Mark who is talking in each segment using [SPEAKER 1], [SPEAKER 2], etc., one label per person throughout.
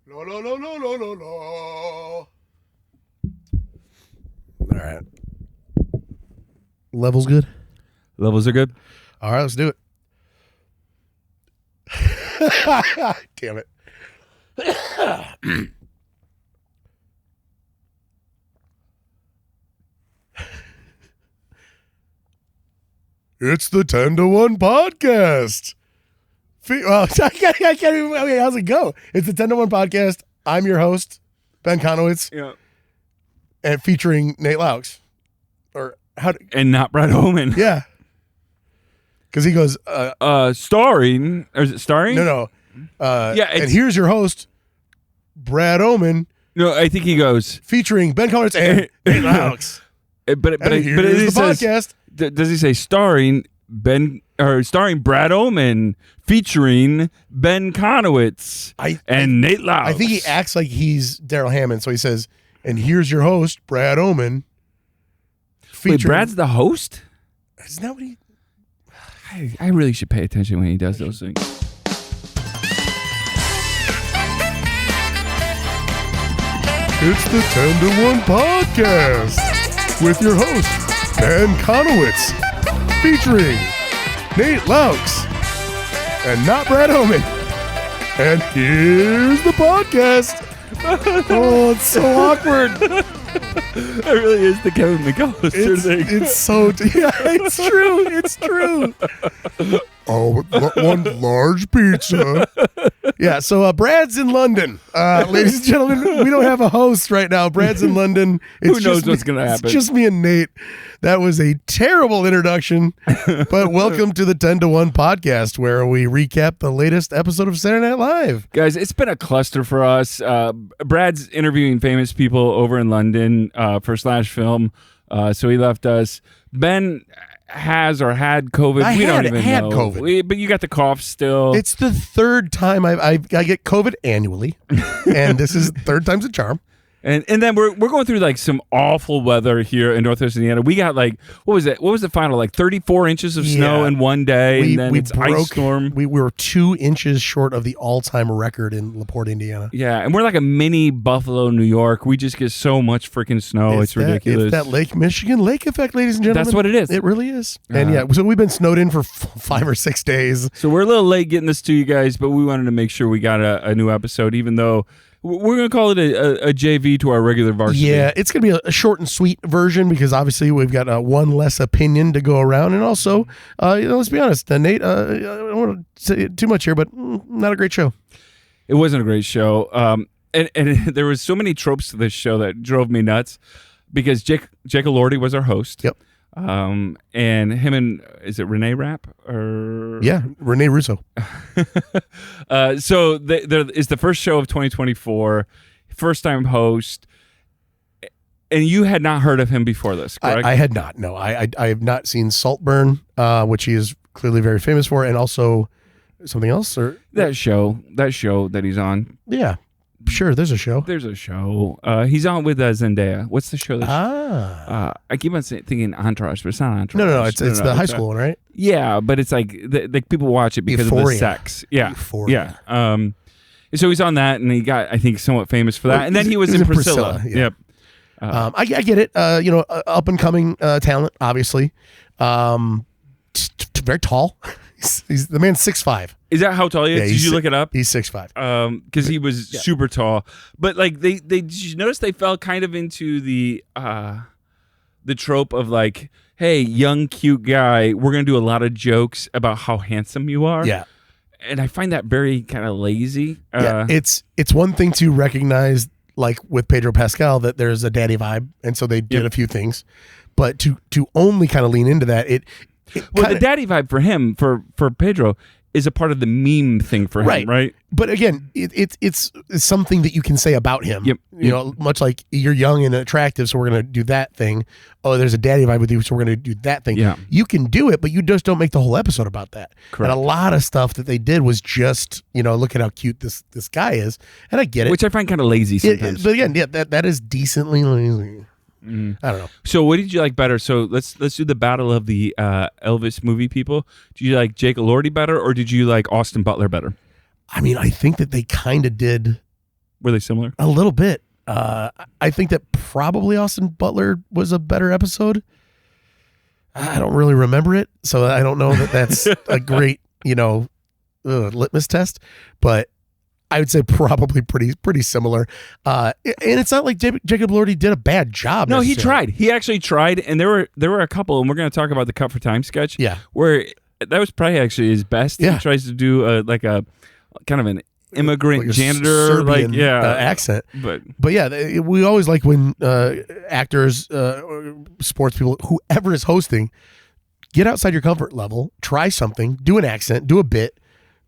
[SPEAKER 1] La la la la la la la. All right. Levels good?
[SPEAKER 2] Levels are good.
[SPEAKER 1] All right, let's do it. Damn it. It's the 10 to 1 podcast. I can't even. Okay, how's it go? It's the 10 to 1 podcast. I'm your host, Ben Conowitz.
[SPEAKER 2] Yeah.
[SPEAKER 1] And featuring Nate Laux.
[SPEAKER 2] And not Brad Oman.
[SPEAKER 1] Yeah. Because he goes,
[SPEAKER 2] starring, or is it starring?
[SPEAKER 1] No.
[SPEAKER 2] Yeah,
[SPEAKER 1] and here's your host, Brad Oman.
[SPEAKER 2] No, I think he goes
[SPEAKER 1] featuring Ben Conowitz and Nate Laux.
[SPEAKER 2] But
[SPEAKER 1] here's the podcast.
[SPEAKER 2] Does he say starring Ben or starring Brad Oman, featuring Ben Conowitz and Nate Laux?
[SPEAKER 1] I think he acts like he's Daryl Hammond, so he says, "And here's your host, Brad Oman."
[SPEAKER 2] Wait, Brad's the host?
[SPEAKER 1] Isn't that what he?
[SPEAKER 2] I really should pay attention when he does those things.
[SPEAKER 1] It's the 10 to 1 podcast with your host, Ben Conowitz, featuring Nate Laux and not Brad Oman. And here's the podcast. Oh, it's so awkward.
[SPEAKER 2] It really is the Kevin McAllister thing.
[SPEAKER 1] It's so, yeah, it's true. It's true. Oh, one large pizza. Yeah, so Brad's in London. Ladies and gentlemen, we don't have a host right now. Brad's in London.
[SPEAKER 2] Who knows what's going to happen?
[SPEAKER 1] It's just me and Nate. That was a terrible introduction, but welcome to the 10 to 1 podcast where we recap the latest episode of Saturday Night Live.
[SPEAKER 2] Guys, it's been a cluster for us. Brad's interviewing famous people over in London for Slash Film, so he left us. Ben has or had COVID. We don't even know.
[SPEAKER 1] COVID.
[SPEAKER 2] But you got the cough still.
[SPEAKER 1] It's the third time I get COVID annually, and this is third time's a charm.
[SPEAKER 2] And then we're going through like some awful weather here in Northwest Indiana. We got like, what was it? What was the final? Like 34 inches of snow in one day, and then it's ice storm.
[SPEAKER 1] We were 2 inches short of the all-time record in LaPorte, Indiana.
[SPEAKER 2] Yeah, and we're like a mini Buffalo, New York. We just get so much freaking snow. It's ridiculous.
[SPEAKER 1] It's that Lake Michigan lake effect, ladies and gentlemen.
[SPEAKER 2] That's what it is.
[SPEAKER 1] It really is. And yeah, so we've been snowed in for 5 or 6 days.
[SPEAKER 2] So we're a little late getting this to you guys, but we wanted to make sure we got a new episode, even though we're going to call it a JV to our regular varsity.
[SPEAKER 1] Yeah, it's going to be a short and sweet version because obviously we've got one less opinion to go around. And also, let's be honest, Nate, I don't want to say too much here, but not a great show.
[SPEAKER 2] It wasn't a great show. And there was so many tropes to this show that drove me nuts because Jake Elordi was our host.
[SPEAKER 1] Yep.
[SPEAKER 2] And him and, is it Renee Rapp?
[SPEAKER 1] Yeah, Renee Russo.
[SPEAKER 2] So there is the first show of 2024, first time host, and you had not heard of him before this, correct?
[SPEAKER 1] I had not. No, I have not seen Saltburn, which he is clearly very famous for, and also something else or
[SPEAKER 2] that show that he's on.
[SPEAKER 1] Yeah. Sure, there's a show.
[SPEAKER 2] There's a show. He's on with Zendaya. What's the show? I keep on thinking Entourage, but it's not Entourage.
[SPEAKER 1] No, it's the high school one, right?
[SPEAKER 2] Yeah, but it's like people watch it because of the sex. Yeah,
[SPEAKER 1] Euphoria.
[SPEAKER 2] Yeah. So he's on that, and he got, I think, somewhat famous for that. And then he was in Priscilla.
[SPEAKER 1] Yeah.
[SPEAKER 2] Yep.
[SPEAKER 1] I get it. Up and coming talent, obviously. Very tall. He's the man's 6'5".
[SPEAKER 2] Is that how tall he is?
[SPEAKER 1] Yeah,
[SPEAKER 2] did you look it up?
[SPEAKER 1] He's 6'5".
[SPEAKER 2] Because he was super tall. But like they did you notice they fell kind of into the trope of like, hey, young cute guy, we're gonna do a lot of jokes about how handsome you are.
[SPEAKER 1] Yeah.
[SPEAKER 2] And I find that very kind of lazy.
[SPEAKER 1] Yeah, it's one thing to recognize, like with Pedro Pascal, that there's a daddy vibe, and so they did a few things. But to only kind of lean into that,
[SPEAKER 2] the daddy vibe for him, for Pedro, is a part of the meme thing for him, right?
[SPEAKER 1] But again, it's something that you can say about him.
[SPEAKER 2] Yep.
[SPEAKER 1] You know, much like you're young and attractive, so we're going to do that thing. Oh, there's a daddy vibe with you, so we're going to do that thing.
[SPEAKER 2] Yeah.
[SPEAKER 1] You can do it, but you just don't make the whole episode about that.
[SPEAKER 2] Correct.
[SPEAKER 1] And a lot of stuff that they did was just, look at how cute this guy is. And I get it.
[SPEAKER 2] Which I find kind of lazy sometimes.
[SPEAKER 1] But again, that is decently lazy. I don't know.
[SPEAKER 2] So what did you like better? So let's do the battle of the Elvis movie people. Did you like Jake Elordi better, or did you like Austin Butler better?
[SPEAKER 1] I mean, I think that they kind of did
[SPEAKER 2] Were they similar?
[SPEAKER 1] A little bit. I think that probably Austin Butler was a better episode. I don't really remember it, so I don't know that that's a great, litmus test. But I would say probably pretty similar. And it's not like Jacob Elordi did a bad job.
[SPEAKER 2] No, he tried. He actually tried, and there were a couple, and we're going to talk about the Cut for Time sketch.
[SPEAKER 1] Yeah,
[SPEAKER 2] where that was probably actually his best.
[SPEAKER 1] Yeah.
[SPEAKER 2] He tries to do a kind of an immigrant
[SPEAKER 1] like
[SPEAKER 2] janitor
[SPEAKER 1] Serbian, accent. But yeah, we always like when actors, sports people, whoever is hosting, get outside your comfort level, try something, do an accent, do a bit,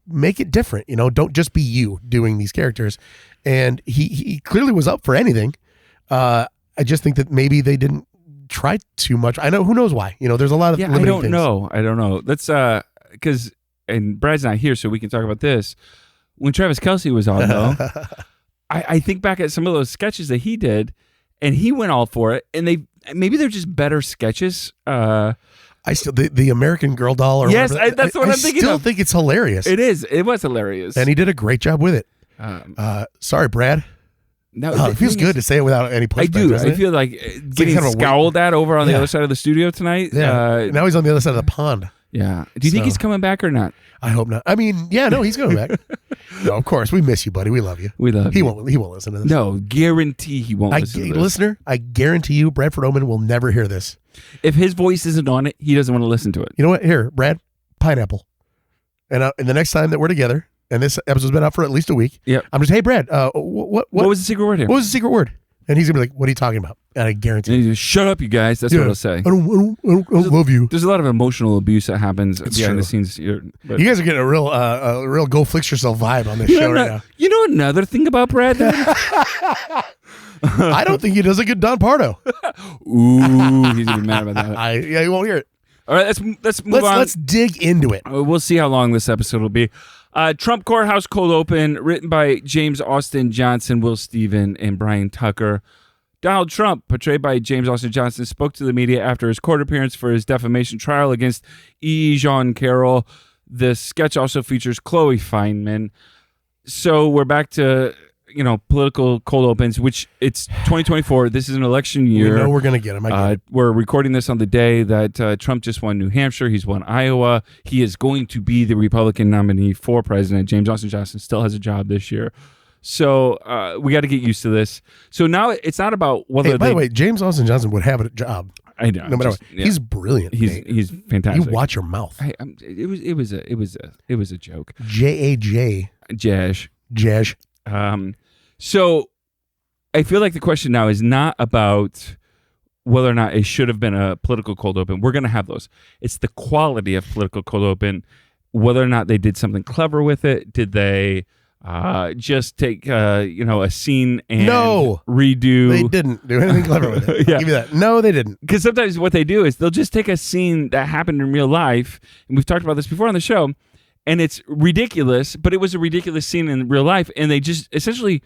[SPEAKER 1] make it different. Don't just be you doing these characters. And he clearly was up for anything. I just think that maybe they didn't try too much. I know, who knows why. There's a lot of limiting things.
[SPEAKER 2] I don't know. Let's because and Brad's not here, so we can talk about this. When Travis Kelce was on, though, I think back at some of those sketches that he did, and he went all for it. And maybe they're just better sketches.
[SPEAKER 1] I still the American Girl doll. Or
[SPEAKER 2] yes,
[SPEAKER 1] whatever,
[SPEAKER 2] that's what I'm thinking.
[SPEAKER 1] I still think it's hilarious.
[SPEAKER 2] It is. It was hilarious,
[SPEAKER 1] and he did a great job with it. Sorry, Brad.
[SPEAKER 2] No,
[SPEAKER 1] it feels good to say it without any pushback.
[SPEAKER 2] I do.
[SPEAKER 1] I
[SPEAKER 2] feel like getting kind of scowled at over on the other side of the studio tonight.
[SPEAKER 1] Yeah. Now he's on the other side of the pond.
[SPEAKER 2] Yeah. Do you think he's coming back or not?
[SPEAKER 1] I hope not. I mean, yeah, no, he's coming back. No, of course, we miss you, buddy. We love you.
[SPEAKER 2] We love you.
[SPEAKER 1] He won't listen to this.
[SPEAKER 2] No, guarantee he won't listen to this.
[SPEAKER 1] Listener, I guarantee you, Bradford Oman will never hear this.
[SPEAKER 2] If his voice isn't on it, he doesn't want to listen to it.
[SPEAKER 1] You know what? Here, Brad, pineapple. And the next time that we're together, and this episode's been out for at least a week, I'm just, hey, Brad, what
[SPEAKER 2] was the secret word here?
[SPEAKER 1] What was the secret word? And he's gonna be like, "What are you talking about?" And I guarantee.
[SPEAKER 2] And he's just, shut up, you guys. That's what he'll say.
[SPEAKER 1] I don't love you.
[SPEAKER 2] There's a lot of emotional abuse that happens behind the scenes.
[SPEAKER 1] You guys are getting a real go fix yourself vibe on this show right now.
[SPEAKER 2] You know another thing about Brad?
[SPEAKER 1] I don't think he does a good Don Pardo.
[SPEAKER 2] Ooh, he's gonna be mad about that.
[SPEAKER 1] He won't hear it.
[SPEAKER 2] All right, let's move on.
[SPEAKER 1] Let's dig into it.
[SPEAKER 2] We'll see how long this episode will be. Trump Courthouse Cold Open, written by James Austin Johnson, Will Steven, and Brian Tucker. Donald Trump, portrayed by James Austin Johnson, spoke to the media after his court appearance for his defamation trial against E. Jean Carroll. The sketch also features Chloe Feynman. So we're back to political cold opens, which it's 2024. This is an election year.
[SPEAKER 1] We know we're going to get him. I get it.
[SPEAKER 2] We're recording this on the day that Trump just won New Hampshire. He's won Iowa. He is going to be the Republican nominee for president. James Austin Johnson still has a job this year. So we got to get used to this. So now it's not about whether.
[SPEAKER 1] Hey, by the way, James Austin Johnson would have a job.
[SPEAKER 2] I know.
[SPEAKER 1] No matter what, he's brilliant.
[SPEAKER 2] He's fantastic.
[SPEAKER 1] You watch your mouth.
[SPEAKER 2] It was a joke.
[SPEAKER 1] J-A-J.
[SPEAKER 2] Jash. So I feel like the question now is not about whether or not it should have been a political cold open. We're going to have those. It's the quality of political cold open, whether or not they did something clever with it. Did they just take a scene and redo?
[SPEAKER 1] They didn't do anything clever with it. I'll give you that. No, they didn't.
[SPEAKER 2] Because sometimes what they do is they'll just take a scene that happened in real life, and we've talked about this before on the show, and it's ridiculous, but it was a ridiculous scene in real life, and they just essentially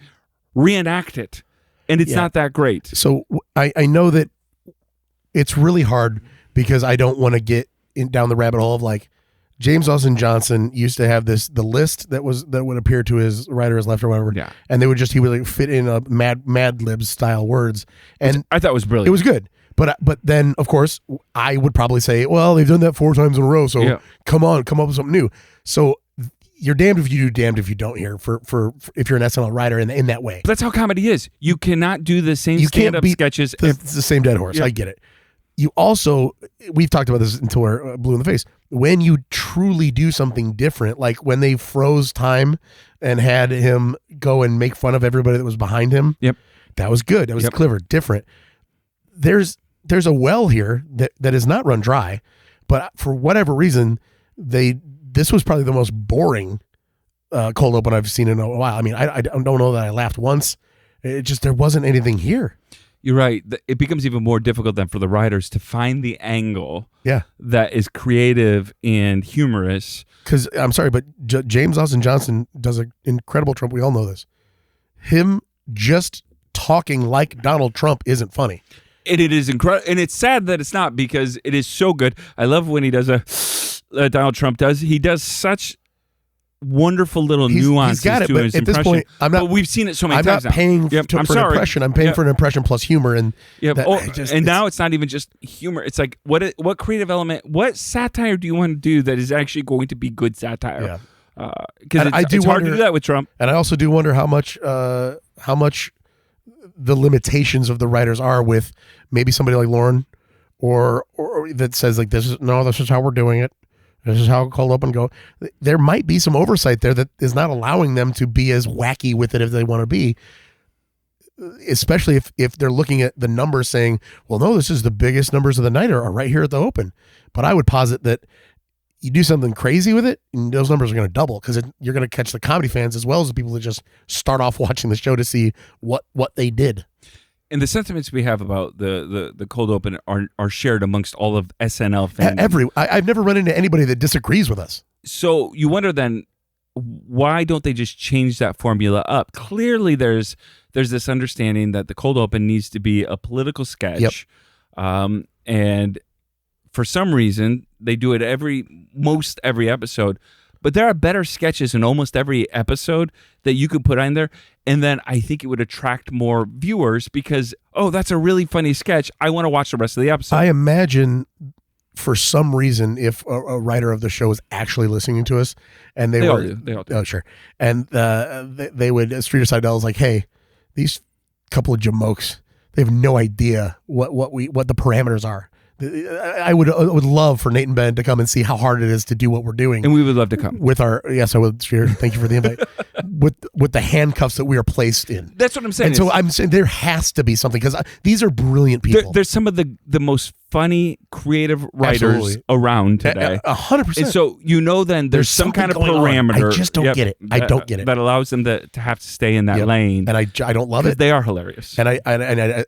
[SPEAKER 2] reenact it, and it's not that great.
[SPEAKER 1] So I know that it's really hard because I don't want to get down the rabbit hole of like James Austin Johnson used to have the list that would appear to his right or his left or whatever, and he would like fit in a Mad Libs style words, and
[SPEAKER 2] I thought it was brilliant.
[SPEAKER 1] It was good. But then, of course, I would probably say, well, they've done that 4 times in a row, so come up with something new. So you're damned if you do, damned if you don't here for if you're an SNL writer in that way.
[SPEAKER 2] But that's how comedy is. You cannot do the same stand-up sketches.
[SPEAKER 1] It's the same dead horse. Yeah. I get it. You also, we've talked about this until we're blue in the face. When you truly do something different, like when they froze time and had him go and make fun of everybody that was behind him, that was good. That was clever, different. There's a well here that is not run dry, but for whatever reason, this was probably the most boring cold open I've seen in a while. I mean, I don't know that I laughed once. It just, there wasn't anything here.
[SPEAKER 2] You're right. It becomes even more difficult then for the writers to find the angle that is creative and humorous.
[SPEAKER 1] Because, I'm sorry, but James Austin Johnson does an incredible Trump. We all know this. Him just talking like Donald Trump isn't funny.
[SPEAKER 2] And it is incredible. And it's sad that it's not, because it is so good. I love when he does Donald Trump does. He does such wonderful little nuances
[SPEAKER 1] got it,
[SPEAKER 2] to
[SPEAKER 1] but
[SPEAKER 2] his
[SPEAKER 1] at this
[SPEAKER 2] impression.
[SPEAKER 1] point, I'm not.
[SPEAKER 2] But we've seen it so many
[SPEAKER 1] I'm
[SPEAKER 2] times
[SPEAKER 1] not
[SPEAKER 2] now.
[SPEAKER 1] paying
[SPEAKER 2] Yep,
[SPEAKER 1] for
[SPEAKER 2] I'm
[SPEAKER 1] an
[SPEAKER 2] sorry.
[SPEAKER 1] impression. I'm paying for an impression plus humor, and
[SPEAKER 2] Yep.
[SPEAKER 1] that,
[SPEAKER 2] And now it's not even just humor. It's like what creative element, what satire do you want to do that is actually going to be good satire? Because it's hard to do that with Trump.
[SPEAKER 1] And I also do wonder how much the limitations of the writers are with maybe somebody like Lauren, or that says like this is how we're doing it. This is how Cold Open go. There might be some oversight there that is not allowing them to be as wacky with it as they want to be, especially if they're looking at the numbers saying, well, no, this is the biggest numbers of the night are right here at the Open. But I would posit that you do something crazy with it, and those numbers are going to double because you're going to catch the comedy fans as well as the people that just start off watching the show to see what they did.
[SPEAKER 2] And the sentiments we have about the Cold Open are shared amongst all of SNL fans.
[SPEAKER 1] I've never run into anybody that disagrees with us.
[SPEAKER 2] So you wonder then, why don't they just change that formula up? Clearly, there's this understanding that the Cold Open needs to be a political sketch, and for some reason they do it most every episode. But there are better sketches in almost every episode that you could put on there. And then I think it would attract more viewers because, that's a really funny sketch. I want to watch the rest of the episode.
[SPEAKER 1] I imagine for some reason, if a writer of the show is actually listening to us and they all do. Oh, sure. And they would, Streeter Seidel is like, hey, these couple of jamokes, they have no idea what the parameters are. I would love for Nate and Ben to come and see how hard it is to do what we're doing.
[SPEAKER 2] And we would love to come.
[SPEAKER 1] With our, yes, I would, Streeter. Thank you for the invite. with the handcuffs that we are placed in.
[SPEAKER 2] That's what I'm saying.
[SPEAKER 1] And so I'm saying there has to be something because these are brilliant people.
[SPEAKER 2] There's some of the most funny, creative writers around today.
[SPEAKER 1] 100%.
[SPEAKER 2] And so then there's some kind of parameter.
[SPEAKER 1] I just don't get it. I don't get it.
[SPEAKER 2] That allows them to have to stay in that lane.
[SPEAKER 1] And I don't love it.
[SPEAKER 2] They are hilarious.
[SPEAKER 1] And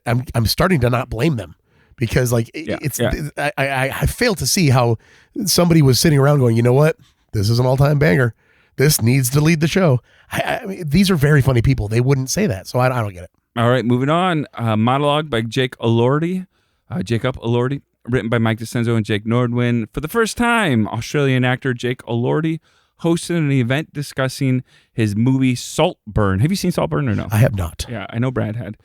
[SPEAKER 1] I'm starting to not blame them. Because I fail to see how somebody was sitting around going, you know what? This is an all-time banger. This needs to lead the show. I mean, these are very funny people. They wouldn't say that, so I don't get it.
[SPEAKER 2] All right, moving on. Monologue by Jacob Elordi, written by Mike DeCenzo and Jake Nordwin. For the first time, Australian actor Jake Elordi hosted an event discussing his movie Saltburn. Have you seen Saltburn or no?
[SPEAKER 1] I have not.
[SPEAKER 2] Yeah, I know Brad had.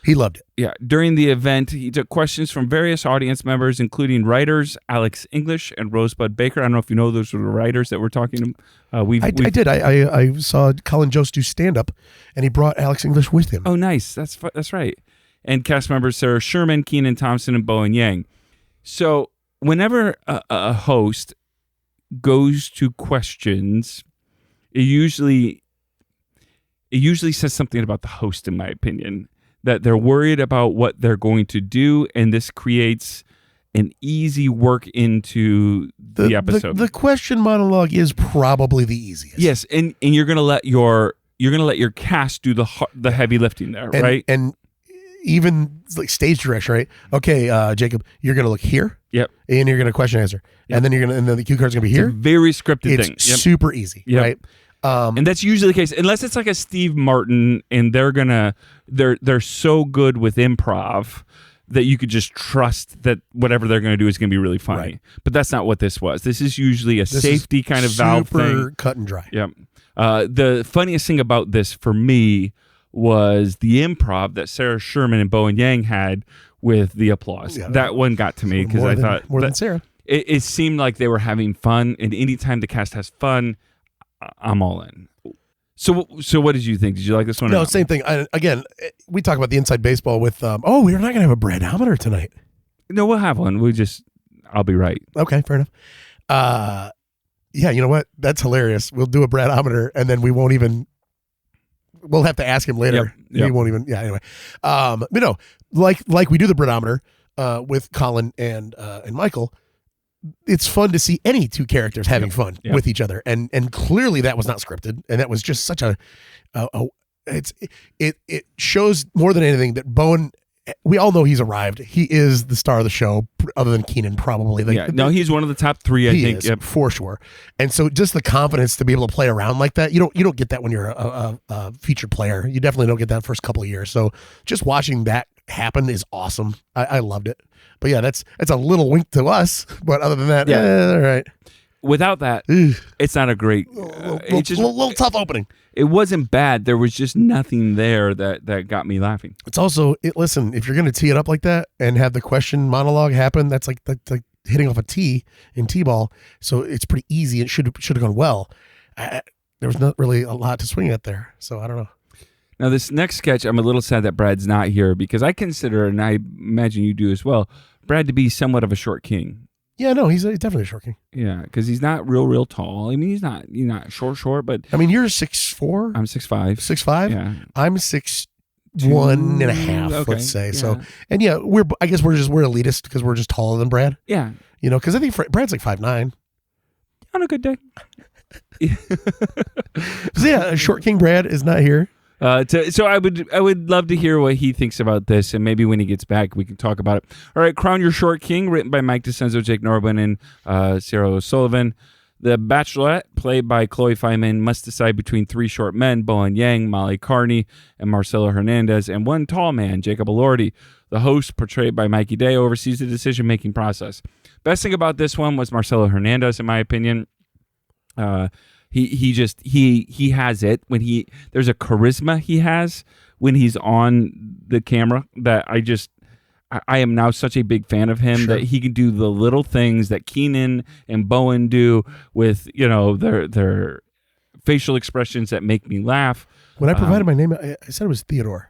[SPEAKER 1] He loved it.
[SPEAKER 2] Yeah. During the event, he took questions from various audience members, including writers Alex English and Rosebud Baker. I don't know if you know those were the writers that we're talking to. I
[SPEAKER 1] did. I saw Colin Jost do stand-up, and he brought Alex English with him.
[SPEAKER 2] Oh, nice. That's right. And cast members Sarah Sherman, Keenan Thompson, and Bowen Yang. So whenever a host goes to questions, it usually says something about the host, in my opinion. That they're worried about what they're going to do, and this creates an easy work into the episode.
[SPEAKER 1] The question monologue is probably the easiest.
[SPEAKER 2] Yes, and you're gonna let your cast do the heavy lifting there, right?
[SPEAKER 1] And even like stage direction, right? Okay, Jacob, you're gonna look here.
[SPEAKER 2] Yep.
[SPEAKER 1] And you're gonna question answer, and then the cue card's gonna be here.
[SPEAKER 2] It's a very scripted thing.
[SPEAKER 1] It's super easy, right?
[SPEAKER 2] And that's usually the case, unless it's like a Steve Martin, and they're so good with improv that you could just trust that whatever they're going to do is going to be really funny. Right. But that's not what this was. This is usually a safety kind of valve thing.
[SPEAKER 1] Super cut and dry.
[SPEAKER 2] Yep. The funniest thing about this for me was the improv that Sarah Sherman and Bowen Yang had with the applause. Yeah, that one got to me because I thought
[SPEAKER 1] more than Sarah.
[SPEAKER 2] It seemed like they were having fun, and anytime the cast has fun, I'm all in. So what did you think? Did you like this one?
[SPEAKER 1] No, same thing. Again, we talk about the inside baseball with, we're not going to have a Bradometer tonight.
[SPEAKER 2] No, we'll have one. I'll be right.
[SPEAKER 1] Okay, fair enough. Yeah, you know what? That's hilarious. We'll do a Bradometer, and then we'll have to ask him later.
[SPEAKER 2] Yep.
[SPEAKER 1] We won't even, anyway. But no, like we do the Bradometer with Colin and Michael, it's fun to see any two characters having fun with each other, and clearly that was not scripted, and that was just such it shows more than anything that Bowen. We all know he's arrived. He is the star of the show, other than Keenan, probably.
[SPEAKER 2] He's one of the top three. I think
[SPEAKER 1] for sure. And so, just the confidence to be able to play around like that, you don't get that when you're a featured player. You definitely don't get that first couple of years. So, just watching that happen is awesome. I loved it. But yeah, that's a little wink to us. But other than that, all right.
[SPEAKER 2] without that,
[SPEAKER 1] Ugh.
[SPEAKER 2] it's not a great.
[SPEAKER 1] Little tough opening.
[SPEAKER 2] It wasn't bad. There was just nothing there that got me laughing.
[SPEAKER 1] It's also listen, if you're going to tee it up like that and have the question monologue happen, that's like hitting off a tee in T-ball. So it's pretty easy. It should have gone well. There was not really a lot to swing at there. So I don't know.
[SPEAKER 2] Now, this next sketch, I'm a little sad that Brad's not here because I consider, and I imagine you do as well, Brad to be somewhat of a short king.
[SPEAKER 1] Yeah, no, he's definitely a short king.
[SPEAKER 2] Yeah, because he's not real tall. I mean, he's not short, but
[SPEAKER 1] I mean, you're 6'4".
[SPEAKER 2] I'm 6'5".
[SPEAKER 1] 6'5".
[SPEAKER 2] Yeah,
[SPEAKER 1] I'm 6'1.5".
[SPEAKER 2] Okay,
[SPEAKER 1] Let's say.
[SPEAKER 2] yeah.
[SPEAKER 1] So, and yeah, I guess we're elitist because we're just taller than Brad.
[SPEAKER 2] Yeah,
[SPEAKER 1] Because I think Brad's like 5'9".
[SPEAKER 2] on a good day.
[SPEAKER 1] So yeah, a short king Brad is not here.
[SPEAKER 2] So I would love to hear what he thinks about this, and maybe when he gets back, we can talk about it. All right, Crown Your Short King, written by Mike DeCenzo, Jake Norman, and Sarah O'Sullivan. The Bachelorette, played by Chloe Fineman, must decide between three short men, Bowen Yang, Molly Carney, and Marcelo Hernandez, and one tall man, Jacob Elordi. The host, portrayed by Mikey Day, oversees the decision-making process. Best thing about this one was Marcelo Hernandez, in my opinion. He has it when there's a charisma he has when he's on the camera that I am now such a big fan of him that he can do the little things that Keenan and Bowen do with their facial expressions that make me laugh.
[SPEAKER 1] When I provided my name, I said it was Theodore.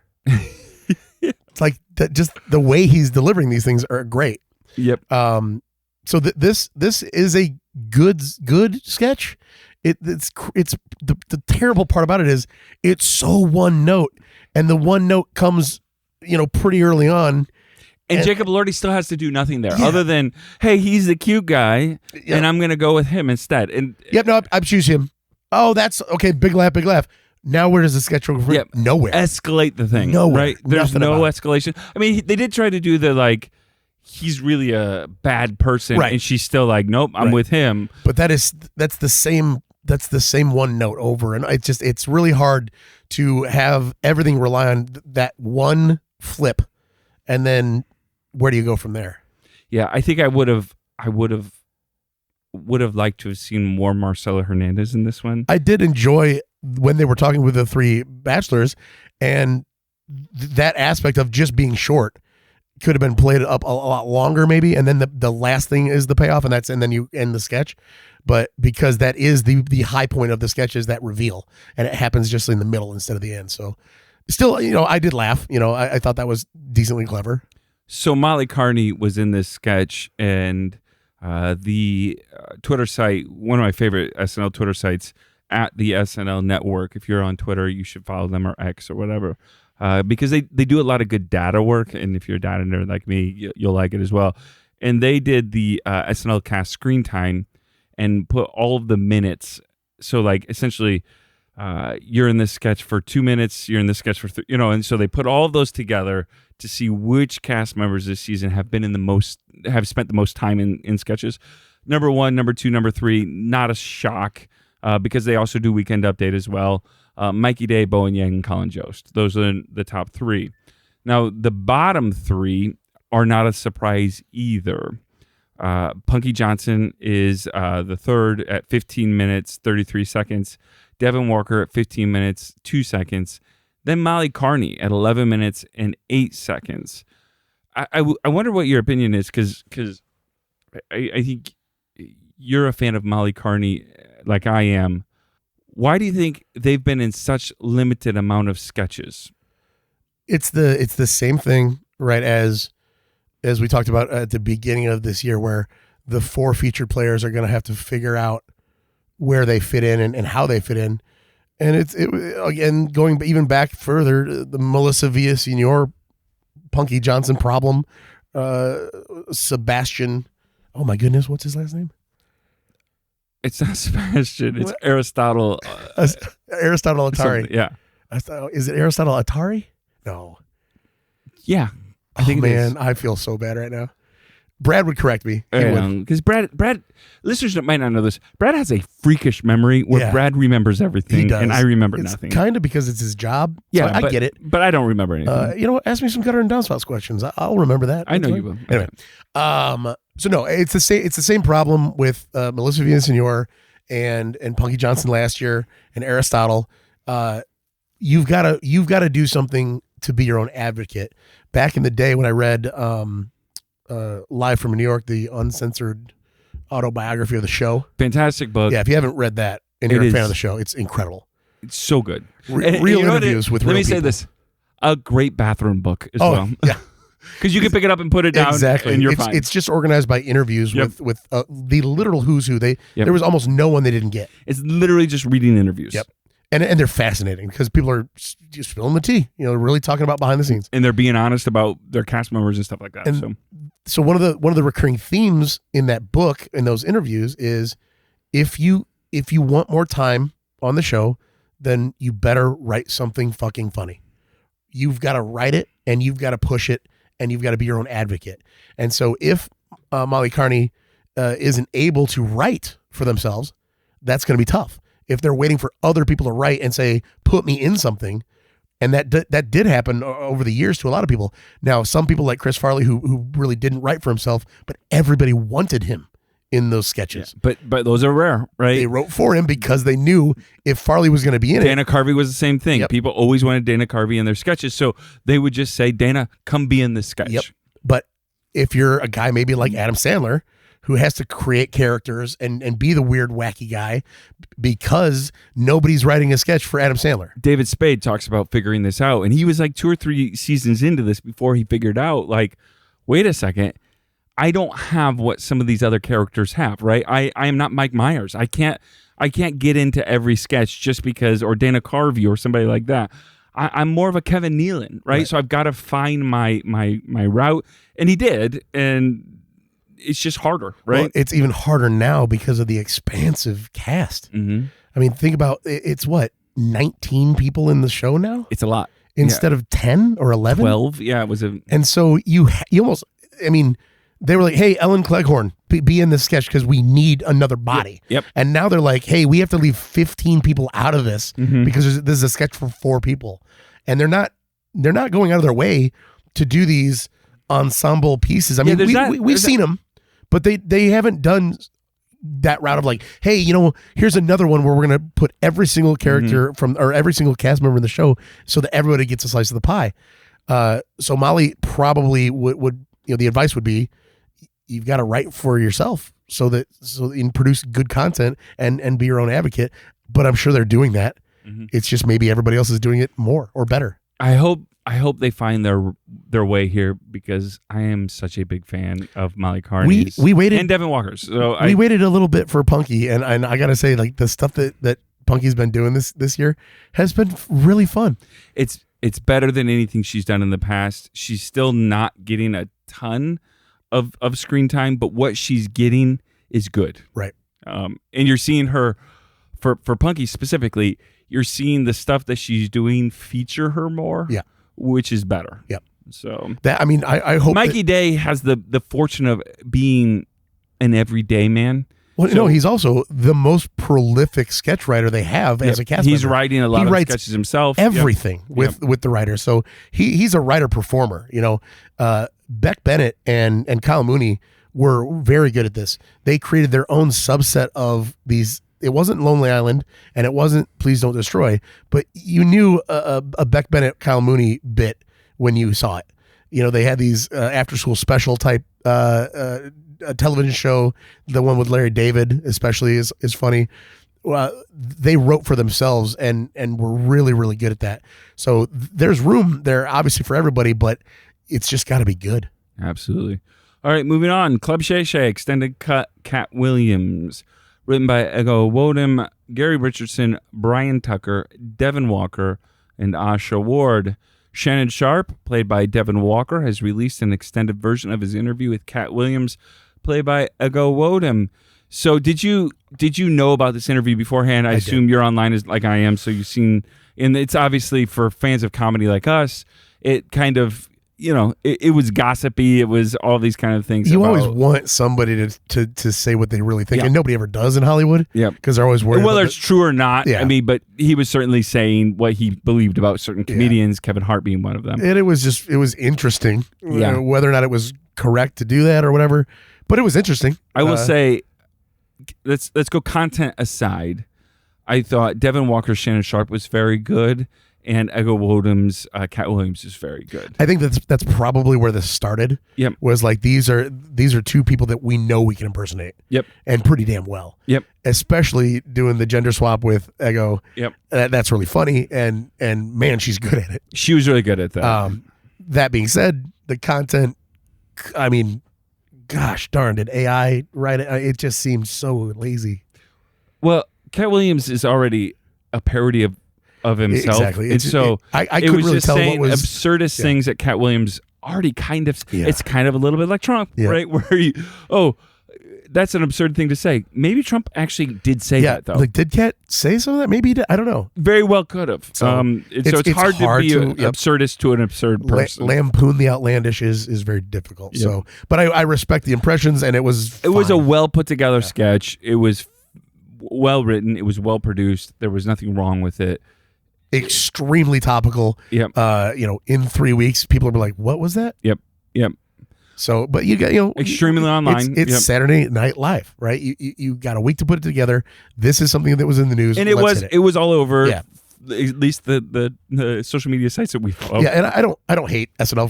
[SPEAKER 1] It's like that. Just the way he's delivering these things are great.
[SPEAKER 2] Yep.
[SPEAKER 1] So this is a good sketch. It's the terrible part about it is it's so one note, and the one note comes pretty early on,
[SPEAKER 2] and Jacob Elordi still has to do nothing there other than, hey, he's the cute guy, and I'm gonna go with him instead. And
[SPEAKER 1] I choose him. Oh, that's okay. Big laugh. Now where does the sketch go from?
[SPEAKER 2] Yep.
[SPEAKER 1] Nowhere.
[SPEAKER 2] Escalate the thing.
[SPEAKER 1] Nowhere.
[SPEAKER 2] Right? There's
[SPEAKER 1] Nothing
[SPEAKER 2] no
[SPEAKER 1] about
[SPEAKER 2] escalation. I mean, they did try to do the he's really a bad person,
[SPEAKER 1] right.
[SPEAKER 2] And she's still like, nope, I'm with him.
[SPEAKER 1] But that's the same one note over, and it's really hard to have everything rely on that one flip, and then where do you go from there?
[SPEAKER 2] Yeah, I think I would have liked to have seen more Marcelo Hernandez in this one.
[SPEAKER 1] I did enjoy when they were talking with the three bachelors, and that aspect of just being short could have been played up a lot longer maybe, and then the last thing is the payoff, and then you end the sketch. But because that is the high point of the sketch is that reveal, and it happens just in the middle instead of the end. So still, I did laugh. I thought that was decently clever.
[SPEAKER 2] So Molly Carney was in this sketch, and the Twitter site, one of my favorite SNL Twitter sites, at the SNL Network. If you're on Twitter, you should follow them, or X or whatever. Because they do a lot of good data work, and if you're a data nerd like me, you'll like it as well. And they did the SNL cast screen time and put all of the minutes. So essentially, you're in this sketch for 2 minutes, you're in this sketch for and so they put all of those together to see which cast members this season have spent the most time in sketches. Number 1, number 2, number 3, not a shock, because they also do Weekend Update as well. Mikey Day, Bowen Yang, and Colin Jost. Those are the top 3. Now, the bottom 3 are not a surprise either. Punky Johnson is the third at 15 minutes, 33 seconds. Devin Walker at 15 minutes, 2 seconds. Then Molly Carney at 11 minutes and 8 seconds. I wonder what your opinion is, because I think you're a fan of Molly Carney like I am. Why do you think they've been in such limited amount of sketches?
[SPEAKER 1] It's the same thing, right, as we talked about at the beginning of this year, where the 4 featured players are going to have to figure out where they fit in and how they fit in. And again, going even back further, the Melissa Villaseñor, Punky Johnson problem, Sebastian, oh my goodness, what's his last name?
[SPEAKER 2] It's not Sebastian. It's Aristotle.
[SPEAKER 1] Aristotle Atari.
[SPEAKER 2] Yeah.
[SPEAKER 1] Is it Aristotle Atari? No.
[SPEAKER 2] Yeah. I think
[SPEAKER 1] man, I feel so bad right now. Brad would correct me.
[SPEAKER 2] Because Brad, listeners might not know this. Brad has a freakish memory where Brad remembers everything, and I remember nothing.
[SPEAKER 1] Kind of because it's his job.
[SPEAKER 2] Yeah,
[SPEAKER 1] so I get it.
[SPEAKER 2] But I don't remember anything.
[SPEAKER 1] Ask me some gutter and downspouts questions. I'll remember that.
[SPEAKER 2] I know you will.
[SPEAKER 1] Anyway, so no, it's the same. It's the same problem with Melissa Villaseñor and Punky Johnson last year and Aristotle. You've got to do something to be your own advocate. Back in the day when I read Live from New York, the uncensored autobiography of the show.
[SPEAKER 2] Fantastic book.
[SPEAKER 1] Yeah, if you haven't read that and you're a fan of the show, it's incredible.
[SPEAKER 2] It's so good.
[SPEAKER 1] Real interviews with real people. Let me say this.
[SPEAKER 2] A great bathroom book as well.
[SPEAKER 1] Yeah.
[SPEAKER 2] Because you can pick it up and put it down and you're fine.
[SPEAKER 1] It's just organized by interviews with the literal who's who. There was almost no one they didn't get.
[SPEAKER 2] It's literally just reading interviews.
[SPEAKER 1] Yep. And they're fascinating because people are just spilling the tea, really talking about behind the scenes.
[SPEAKER 2] And they're being honest about their cast members and stuff like that.
[SPEAKER 1] And so one of the recurring themes in that book, in those interviews, is if you want more time on the show, then you better write something fucking funny. You've got to write it and you've got to push it and you've got to be your own advocate. And so if Molly Carney isn't able to write for themselves, that's going to be tough. If they're waiting for other people to write and say, put me in something, and that did happen over the years to a lot of people. Now, some people like Chris Farley, who really didn't write for himself, but everybody wanted him in those sketches.
[SPEAKER 2] Yeah, but those are rare, right?
[SPEAKER 1] They wrote for him because they knew if Farley was going to be in
[SPEAKER 2] Dana Carvey was the same thing.
[SPEAKER 1] Yep.
[SPEAKER 2] People always wanted Dana Carvey in their sketches, so they would just say, Dana, come be in this sketch.
[SPEAKER 1] Yep. But if you're a guy maybe like Adam Sandler, who has to create characters and be the weird, wacky guy because nobody's writing a sketch for Adam Sandler.
[SPEAKER 2] David Spade talks about figuring this out, and he was like 2 or 3 seasons into this before he figured out, like, wait a second, I don't have what some of these other characters have, right? I am not Mike Myers. I can't get into every sketch just because, or Dana Carvey or somebody like that. I'm more of a Kevin Nealon, right? So I've got to find my route, and he did, and it's just harder, right?
[SPEAKER 1] Well, it's even harder now because of the expansive cast.
[SPEAKER 2] Mm-hmm.
[SPEAKER 1] I mean, think about it's 19 people in the show now?
[SPEAKER 2] It's a lot.
[SPEAKER 1] Instead of 10 or 11?
[SPEAKER 2] 12, yeah, it was
[SPEAKER 1] And so you almost, I mean, they were like, hey, Ellen Cleghorn, be in this sketch because we need another body.
[SPEAKER 2] Yep.
[SPEAKER 1] And now they're like, hey, we have to leave 15 people out of this because this is a sketch for 4 people. And they're not going out of their way to do these ensemble pieces. I mean, we've seen them. But they haven't done that route of like, hey, here's another one where we're going to put every single character or every single cast member in the show so that everybody gets a slice of the pie. So Molly probably would the advice would be, you've got to write for yourself so that you can produce good content and be your own advocate. But I'm sure they're doing that. Mm-hmm. It's just maybe everybody else is doing it more or better.
[SPEAKER 2] I hope they find their way here because I am such a big fan of Molly Carney's.
[SPEAKER 1] We waited,
[SPEAKER 2] and Devin Walker's. So
[SPEAKER 1] we waited a little bit for Punky, and I gotta say, like, the stuff that Punky's been doing this year has been really fun.
[SPEAKER 2] It's better than anything she's done in the past. She's still not getting a ton of screen time, but what she's getting is good.
[SPEAKER 1] Right.
[SPEAKER 2] And you're seeing her for Punky specifically. You're seeing the stuff that she's doing feature her more. Yeah. Which is better.
[SPEAKER 1] Yep.
[SPEAKER 2] So
[SPEAKER 1] that, I mean, I hope
[SPEAKER 2] Mikey Day has the fortune of being an everyday man.
[SPEAKER 1] Well, no, he's also the most prolific sketch writer they have as a cast member.
[SPEAKER 2] He's writing a lot of sketches himself.
[SPEAKER 1] Everything with the writers. So he's a writer performer. Beck Bennett and Kyle Mooney were very good at this. They created their own subset of these. It wasn't Lonely Island, and it wasn't Please Don't Destroy, but you knew a Beck Bennett, Kyle Mooney bit when you saw it. They had these after-school special type a television show. The one with Larry David especially is funny. They wrote for themselves and were really, really good at that. So there's room there, obviously, for everybody, but it's just got to be good.
[SPEAKER 2] Absolutely. All right, moving on. Club Shay Shay, extended cut, Cat Williams. Written by Ego Wodem, Gary Richardson, Brian Tucker, Devin Walker, and Asha Ward. Shannon Sharp, played by Devin Walker, has released an extended version of his interview with Cat Williams, played by Ego Wodem. So did you know about this interview beforehand? I assume you're online as like I am, so you've seen, and it's obviously for fans of comedy like us, it kind of it was gossipy. It was all these kind of things.
[SPEAKER 1] You always want somebody to say what they really think, and nobody ever does in Hollywood.
[SPEAKER 2] Yeah,
[SPEAKER 1] because they're always worried
[SPEAKER 2] whether it's true or not.
[SPEAKER 1] Yeah.
[SPEAKER 2] I mean, but he was certainly saying what he believed about certain comedians, Kevin Hart being one of them.
[SPEAKER 1] And it was interesting.
[SPEAKER 2] Yeah.
[SPEAKER 1] Whether or not it was correct to do that or whatever, but it was interesting.
[SPEAKER 2] I will say, let's go content aside. I thought Devin Walker's Shannon Sharp was very good. And Ego Wodom's Cat Williams is very good.
[SPEAKER 1] I think that's probably where this started.
[SPEAKER 2] Yep.
[SPEAKER 1] Was like these are two people that we know we can impersonate.
[SPEAKER 2] Yep.
[SPEAKER 1] And pretty damn well.
[SPEAKER 2] Yep.
[SPEAKER 1] Especially doing the gender swap with Ego.
[SPEAKER 2] Yep.
[SPEAKER 1] That's really funny, and man, she's good at it.
[SPEAKER 2] She was really good at that.
[SPEAKER 1] That being said, the content, I mean, gosh darn, did AI write it? It just seems so lazy.
[SPEAKER 2] Well, Cat Williams is already a parody of himself.
[SPEAKER 1] Exactly.
[SPEAKER 2] And so
[SPEAKER 1] I couldn't really
[SPEAKER 2] just
[SPEAKER 1] tell
[SPEAKER 2] saying
[SPEAKER 1] what was
[SPEAKER 2] absurdist things that Cat Williams already kind of.
[SPEAKER 1] Yeah.
[SPEAKER 2] It's kind of a little bit like Trump, right? Where that's an absurd thing to say. Maybe Trump actually did say that though.
[SPEAKER 1] Like, did Cat say some of that? Maybe he did. I don't know.
[SPEAKER 2] Very well could have. So it's hard to be an absurdist to an absurd person.
[SPEAKER 1] Lampoon the outlandish is very difficult. Yep. So, but I respect the impressions, and it was fine.
[SPEAKER 2] It was a well put together sketch. It was well written. It was well produced. There was nothing wrong with it.
[SPEAKER 1] Extremely topical.
[SPEAKER 2] Yep.
[SPEAKER 1] In 3 weeks, people will be like, "What was that?"
[SPEAKER 2] Yep.
[SPEAKER 1] So, but you got
[SPEAKER 2] extremely online.
[SPEAKER 1] It's Saturday Night Live, right? You got a week to put it together. This is something that was in the news,
[SPEAKER 2] and it was all over.
[SPEAKER 1] Yeah.
[SPEAKER 2] At least the social media sites that we follow.
[SPEAKER 1] Yeah, and I don't hate SNL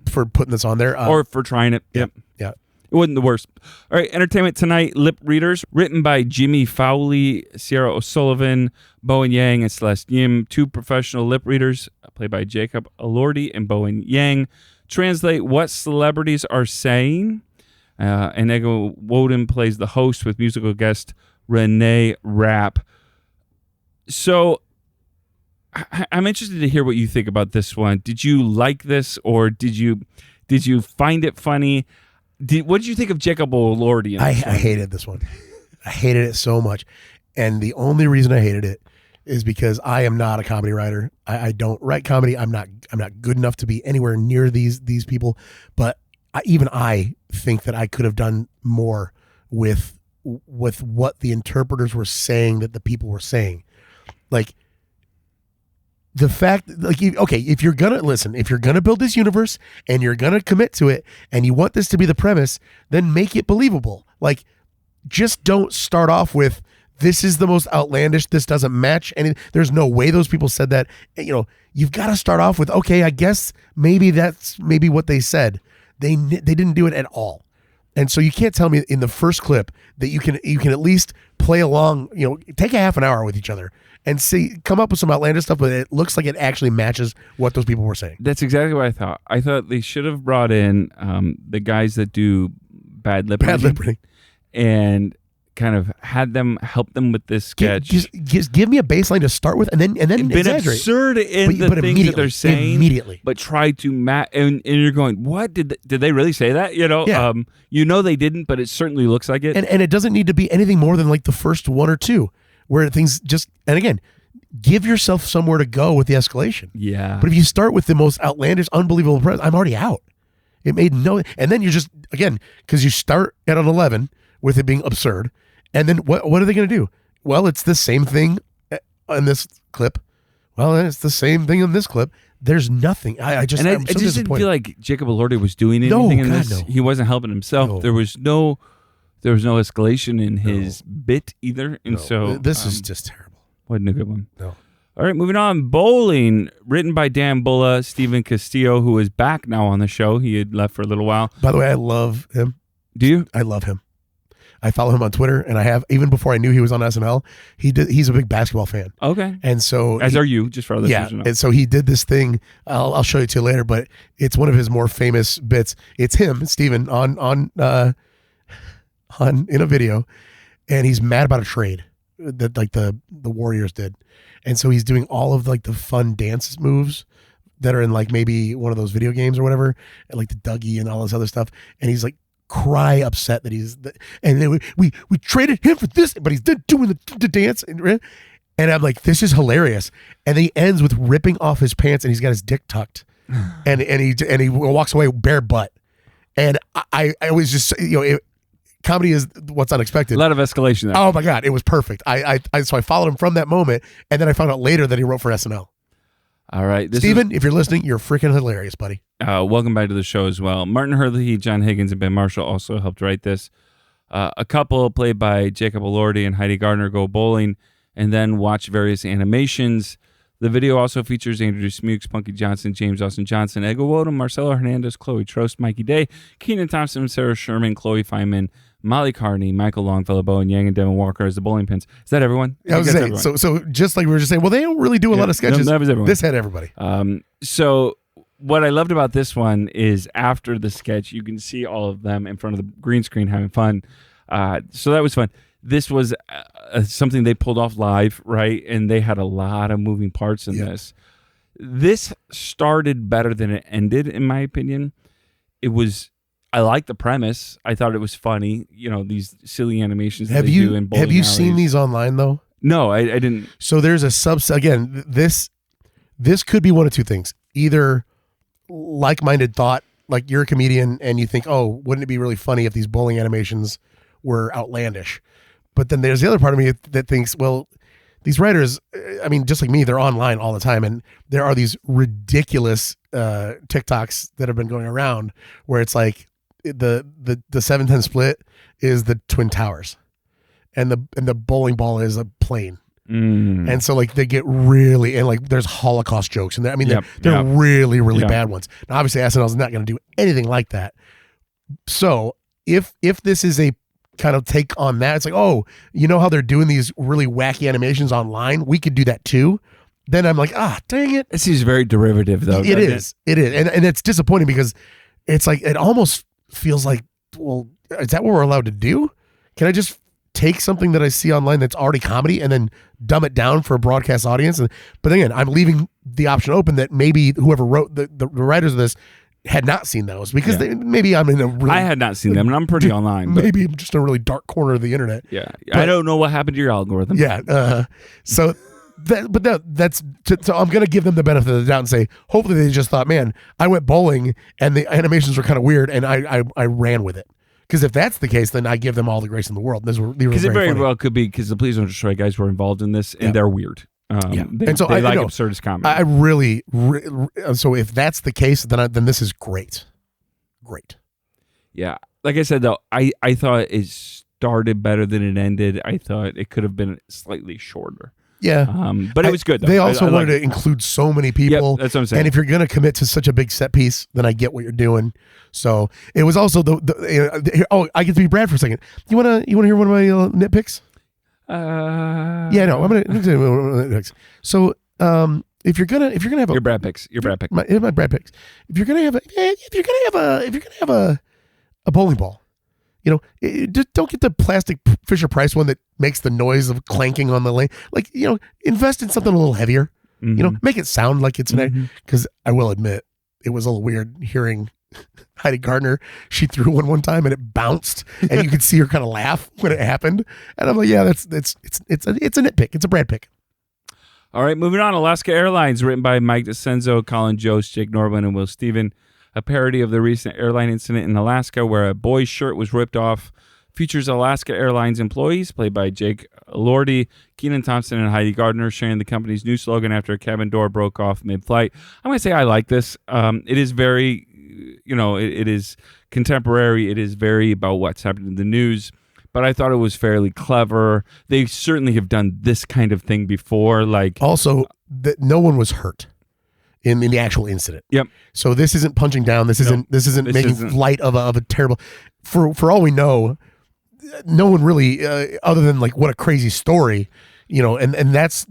[SPEAKER 1] for putting this on there
[SPEAKER 2] or for trying it. Yep.
[SPEAKER 1] Yeah.
[SPEAKER 2] It wasn't the worst. All right, entertainment tonight, Lip Readers, written by Jimmy Fowley, Sierra O'Sullivan, Bowen Yang, and Celeste Yim. Two professional lip readers, played by Jacob Elordi and Bowen Yang, translate what celebrities are saying. And Ego Wodum plays the host with musical guest Renee Rapp. So I'm interested to hear what you think about this one. Did you like this, or did you find it funny? What did you think of Jacob Elordi?
[SPEAKER 1] I hated this one. I hated it so much, and the only reason I hated it is because I am not a comedy writer. I don't write comedy. I'm not good enough to be anywhere near these people. But even I think that I could have done more with what the interpreters were saying that the people were saying, like. The fact, like, if you're gonna build this universe and you're gonna commit to it, and you want this to be the premise, then make it believable. Like, just don't start off with this is the most outlandish. This doesn't match any. There's no way those people said that. You've got to start off with I guess maybe that's what they said. They didn't do it at all, and so you can't tell me in the first clip that you can at least play along. Take a half an hour with each other. And come up with some outlandish stuff, but it looks like it actually matches what those people were saying.
[SPEAKER 2] That's exactly what I thought. I thought they should have brought in the guys that do bad lip reading and kind of had them help them with this sketch.
[SPEAKER 1] Just give me a baseline to start with, and then
[SPEAKER 2] been
[SPEAKER 1] exaggerate.
[SPEAKER 2] Absurd in the things that they're saying
[SPEAKER 1] immediately,
[SPEAKER 2] but try to match. And you're going, what did they really say that?
[SPEAKER 1] Yeah.
[SPEAKER 2] They didn't, but it certainly looks like it.
[SPEAKER 1] And it doesn't need to be anything more than like the first one or two. Where things just, and again, give yourself somewhere to go with the escalation.
[SPEAKER 2] Yeah.
[SPEAKER 1] But if you start with the most outlandish, unbelievable premise, I'm already out. It made no, and then you're just, again, because you start at an 11 with it being absurd, and then what are they going to do? Well, it's the same thing in this clip. Well, it's the same thing in this clip. There's nothing. I just
[SPEAKER 2] didn't feel like Jacob Elordi was doing anything in this.
[SPEAKER 1] No.
[SPEAKER 2] He wasn't helping himself.
[SPEAKER 1] No.
[SPEAKER 2] There was no escalation in his bit either, and so
[SPEAKER 1] this is just terrible.
[SPEAKER 2] Wasn't a good one.
[SPEAKER 1] No.
[SPEAKER 2] All right, moving on. Bowling, written by Dan Bulla, Stephen Castillo, who is back now on the show. He had left for a little while.
[SPEAKER 1] By the way, I love him.
[SPEAKER 2] Do you?
[SPEAKER 1] I love him. I follow him on Twitter, and I have even before I knew he was on SNL. He's a big basketball fan.
[SPEAKER 2] Okay,
[SPEAKER 1] and so
[SPEAKER 2] are you? Just for other listeners to know.
[SPEAKER 1] And so he did this thing. I'll show you to later, but it's one of his more famous bits. It's him, Stephen, on in a video, and he's mad about a trade that like the Warriors did, and so he's doing all of like the fun dance moves that are in like maybe one of those video games or whatever, and like the Dougie and all this other stuff, and he's like cry upset that and then we traded him for this, but he's doing the dance, and I'm like, this is hilarious, and then he ends with ripping off his pants and he's got his dick tucked. and he walks away bare butt. And I was just, comedy is what's unexpected.
[SPEAKER 2] A lot of escalation there.
[SPEAKER 1] Oh my God, it was perfect. So I followed him from that moment, and then I found out later that he wrote for SNL.
[SPEAKER 2] All right.
[SPEAKER 1] Steven, if you're listening, you're freaking hilarious, buddy.
[SPEAKER 2] Welcome back to the show as well. Martin Hurley, John Higgins, and Ben Marshall also helped write this. A couple played by Jacob Elordi and Heidi Gardner go bowling and then watch various animations. The video also features Andrew Smukes, Punky Johnson, James Austin Johnson, Ego Woden, Marcelo Hernandez, Chloe Trost, Mikey Day, Keenan Thompson, Sarah Sherman, Chloe Feynman, Molly Carney, Michael Longfellow, Bowen Yang, and Devin Walker as the bowling pins. Is that everyone?
[SPEAKER 1] I was saying, so just like we were just saying, well, they don't really do a lot of sketches.
[SPEAKER 2] No, that was everyone.
[SPEAKER 1] This had everybody.
[SPEAKER 2] So what I loved about this one is after the sketch, you can see all of them in front of the green screen having fun. So that was fun. This was something they pulled off live, right? And they had a lot of moving parts in this. This started better than it ended, in my opinion. I liked the premise. I thought it was funny. These silly animations that they do in bowling
[SPEAKER 1] Have you
[SPEAKER 2] alleys.
[SPEAKER 1] seen these online, though?
[SPEAKER 2] No, I didn't.
[SPEAKER 1] So there's a subset. Again, this could be one of two things. Either like-minded thought, like you're a comedian and you think, oh, wouldn't it be really funny if these bowling animations were outlandish? But then there's the other part of me that thinks, well, these writers, I mean, just like me, they're online all the time. And there are these ridiculous TikToks that have been going around where it's like the 7-10 split is the Twin Towers and the bowling ball is a plane. And so like they get really, and like there's Holocaust jokes and I mean, they're really, really bad ones. Now, obviously SNL is not going to do anything like that. So if this is a kind of take on that, it's like, oh, you know how they're doing these really wacky animations online? We could do that too. Then I'm like, dang it.
[SPEAKER 2] It seems very derivative though.
[SPEAKER 1] It is. And it's disappointing because it's like, it almost feels like, well, is that what we're allowed to do? Can I just take something that I see online that's already comedy and then dumb it down for a broadcast audience? But again, I'm leaving the option open that maybe whoever wrote the writers of this had not seen those because maybe I'm in a really... I
[SPEAKER 2] had not seen them and I'm pretty online.
[SPEAKER 1] But maybe I'm just in a really dark corner of the internet.
[SPEAKER 2] Yeah. I don't know what happened to your algorithm.
[SPEAKER 1] Yeah. So that's I'm going to give them the benefit of the doubt and say, hopefully they just thought, man, I went bowling and the animations were kind of weird and I ran with it. Because if that's the case, then I give them all the grace in the world. Because
[SPEAKER 2] it very well could be because the Please Don't Destroy guys were involved in this and they're weird.
[SPEAKER 1] And so
[SPEAKER 2] they like absurdist comedy.
[SPEAKER 1] I really, so if that's the case, then this is great. Great.
[SPEAKER 2] Yeah. Like I said, though, I thought it started better than it ended. I thought it could have been slightly shorter.
[SPEAKER 1] Yeah.
[SPEAKER 2] But it was good, though.
[SPEAKER 1] They also wanted to include so many people.
[SPEAKER 2] Yep, that's what I'm saying.
[SPEAKER 1] And if you're going to commit to such a big set piece, then I get what you're doing. So it was also I get to be Brad for a second. You want to hear one of my nitpicks? Yeah, no, I'm gonna. So, if you're gonna have
[SPEAKER 2] your Brad picks,
[SPEAKER 1] my Brad picks. If you're gonna have a bowling ball, just don't get the plastic Fisher Price one that makes the noise of clanking on the lane. Like, invest in something a little heavier. Make it sound like it's because I will admit it was a little weird hearing Heidi Gardner. She threw one time and it bounced, and you could see her kind of laugh when it happened. And I'm like, yeah, it's a nitpick. It's a Brad pick.
[SPEAKER 2] All right, moving on. Alaska Airlines, written by Mike DeCenzo, Colin Jost, Jake Norman, and Will Steven. A parody of the recent airline incident in Alaska where a boy's shirt was ripped off. Features Alaska Airlines employees, played by Jake Elordi, Keenan Thompson, and Heidi Gardner, sharing the company's new slogan after a cabin door broke off mid-flight. I'm going to say I like this. It is very, it is contemporary. It is very about what's happening in the news. But I thought it was fairly clever. They certainly have done this kind of thing before.
[SPEAKER 1] Also, that no one was hurt in the actual incident.
[SPEAKER 2] Yep.
[SPEAKER 1] So this isn't punching down. This isn't making light of a terrible. For all we know, no one really, other than like what a crazy story, and that's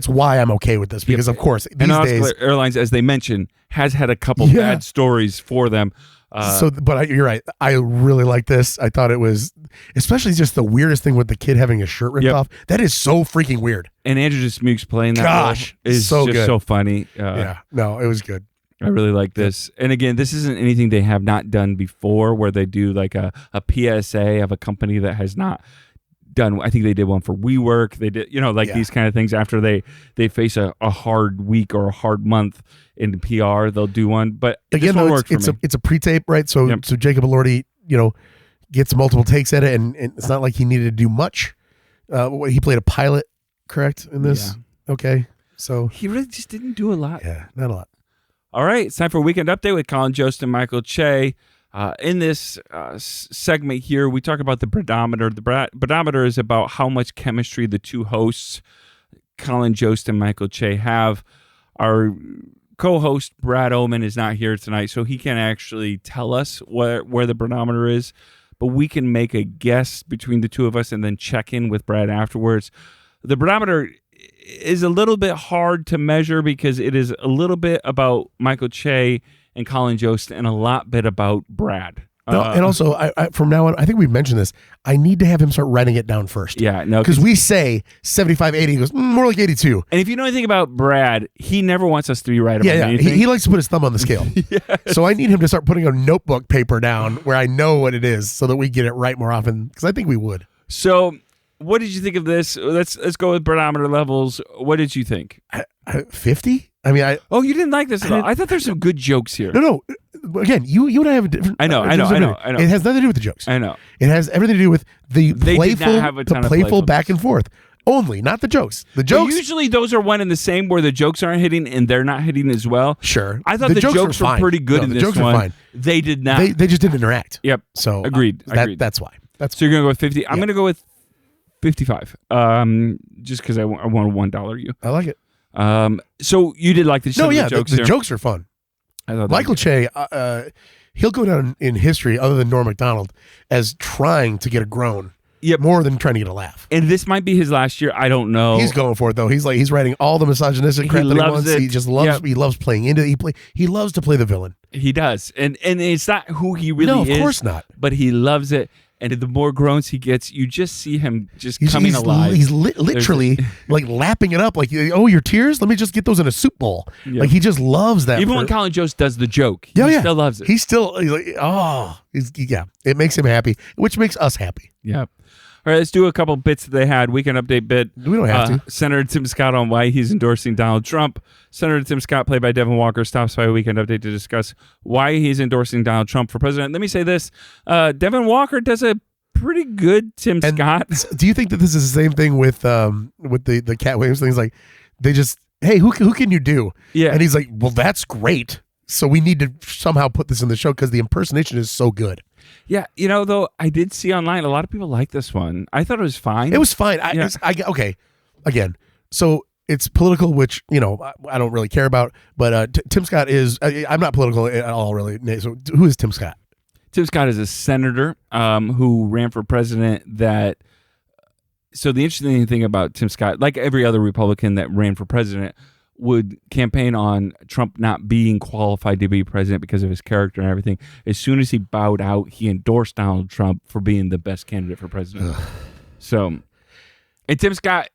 [SPEAKER 1] why I'm okay with this because of course these days
[SPEAKER 2] Airlines, as they mentioned, has had a couple bad stories for them.
[SPEAKER 1] But you're right. I really like this. I thought it was, especially just the weirdest thing with the kid having his shirt ripped off. That is so freaking weird.
[SPEAKER 2] And Andrew Smukes playing that role is
[SPEAKER 1] so
[SPEAKER 2] just
[SPEAKER 1] good.
[SPEAKER 2] So funny.
[SPEAKER 1] No, it was good.
[SPEAKER 2] I really like this. And again, this isn't anything they have not done before where they do like a PSA of a company that has not done. I think they did one for WeWork. They did, these kind of things after they face a hard week or a hard month in PR. They'll do one. But
[SPEAKER 1] again, though, it's a pre-tape, right? So so Jacob Elordi, gets multiple takes at it, and it's not like he needed to do much. He played a pilot, correct, in this? Yeah. Okay, so
[SPEAKER 2] he really just didn't do a lot.
[SPEAKER 1] Yeah, not a lot.
[SPEAKER 2] All right, it's time for a Weekend Update with Colin Jost and Michael Che. In this segment here, we talk about the Bradometer. The Bradometer is about how much chemistry the two hosts, Colin Jost and Michael Che, have. Our co-host, Brad Oman, is not here tonight, so he can't actually tell us where the Bradometer is, but we can make a guess between the two of us and then check in with Brad afterwards. The Bradometer is a little bit hard to measure because it is a little bit about Michael Che and Colin Jost and a lot bit about Brad.
[SPEAKER 1] No, and also, I from now on, I think we've mentioned this. I need to have him start writing it down first.
[SPEAKER 2] Yeah, no,
[SPEAKER 1] because we say 75, 80. He goes, more like 82.
[SPEAKER 2] And if you know anything about Brad, he never wants us to be right about anything.
[SPEAKER 1] He likes to put his thumb on the scale. Yes. So I need him to start putting a notebook paper down where I know what it is so that we get it right more often, because I think we would.
[SPEAKER 2] So what did you think of this? Let's go with Bradometer levels. What did you think?
[SPEAKER 1] 50? I mean,
[SPEAKER 2] you didn't like this at all. I thought there's some good jokes here.
[SPEAKER 1] No. Again, you and I have a different.
[SPEAKER 2] I know.
[SPEAKER 1] It has nothing to do with the jokes.
[SPEAKER 2] I know.
[SPEAKER 1] It has everything to do with the playful back and forth. Only, not the jokes. The jokes.
[SPEAKER 2] But usually those are one and the same, where the jokes aren't hitting and they're not hitting as well.
[SPEAKER 1] Sure.
[SPEAKER 2] I thought the jokes were pretty good in this one. The jokes were fine. They did not.
[SPEAKER 1] They just didn't interact.
[SPEAKER 2] Yep.
[SPEAKER 1] So
[SPEAKER 2] agreed.
[SPEAKER 1] That's why.
[SPEAKER 2] So you're gonna go with 50. I'm gonna go with 55. Just because I want a $1 you.
[SPEAKER 1] I like it.
[SPEAKER 2] So you did like the jokes.
[SPEAKER 1] The jokes are fun. Michael Che, he'll go down in history, other than Norm Macdonald, as trying to get a groan.
[SPEAKER 2] Yep.
[SPEAKER 1] More than trying to get a laugh.
[SPEAKER 2] And this might be his last year. I don't know.
[SPEAKER 1] He's going for it though. He's writing all the misogynistic crap that he wants.
[SPEAKER 2] It.
[SPEAKER 1] He just loves. He loves playing into it. He loves to play the villain.
[SPEAKER 2] He does, and it's not who he really is.
[SPEAKER 1] No, of course not.
[SPEAKER 2] But he loves it. And the more groans he gets, you just see him coming alive.
[SPEAKER 1] He's literally like lapping it up. Like, oh, your tears? Let me just get those in a soup bowl. Yep. Like, he just loves that.
[SPEAKER 2] Even when Colin Jost does the joke, he still loves it.
[SPEAKER 1] He's like, it makes him happy, which makes us happy.
[SPEAKER 2] Yeah. All right, let's do a couple bits that they had. Weekend update bit.
[SPEAKER 1] We don't have to.
[SPEAKER 2] Senator Tim Scott on why he's endorsing Donald Trump. Senator Tim Scott, played by Devin Walker, stops by a Weekend Update to discuss why he's endorsing Donald Trump for president. Let me say this. Devin Walker does a pretty good Tim Scott.
[SPEAKER 1] Do you think that this is the same thing with the Cat Williams things? Like, they just, hey, who can you do?
[SPEAKER 2] Yeah.
[SPEAKER 1] And he's like, well, that's great. So we need to somehow put this in the show because the impersonation is so good.
[SPEAKER 2] Yeah, though, I did see online a lot of people like this one. I thought it was fine.
[SPEAKER 1] It was fine. Okay. Again, so it's political, which, I don't really care about. But Tim Scott is, I'm not political at all, really. So who is Tim Scott?
[SPEAKER 2] Tim Scott is a senator who ran for president so the interesting thing about Tim Scott, like every other Republican that ran for president, would campaign on Trump not being qualified to be president because of his character and everything. As soon as he bowed out, he endorsed Donald Trump for being the best candidate for president. So, and Tim Scott,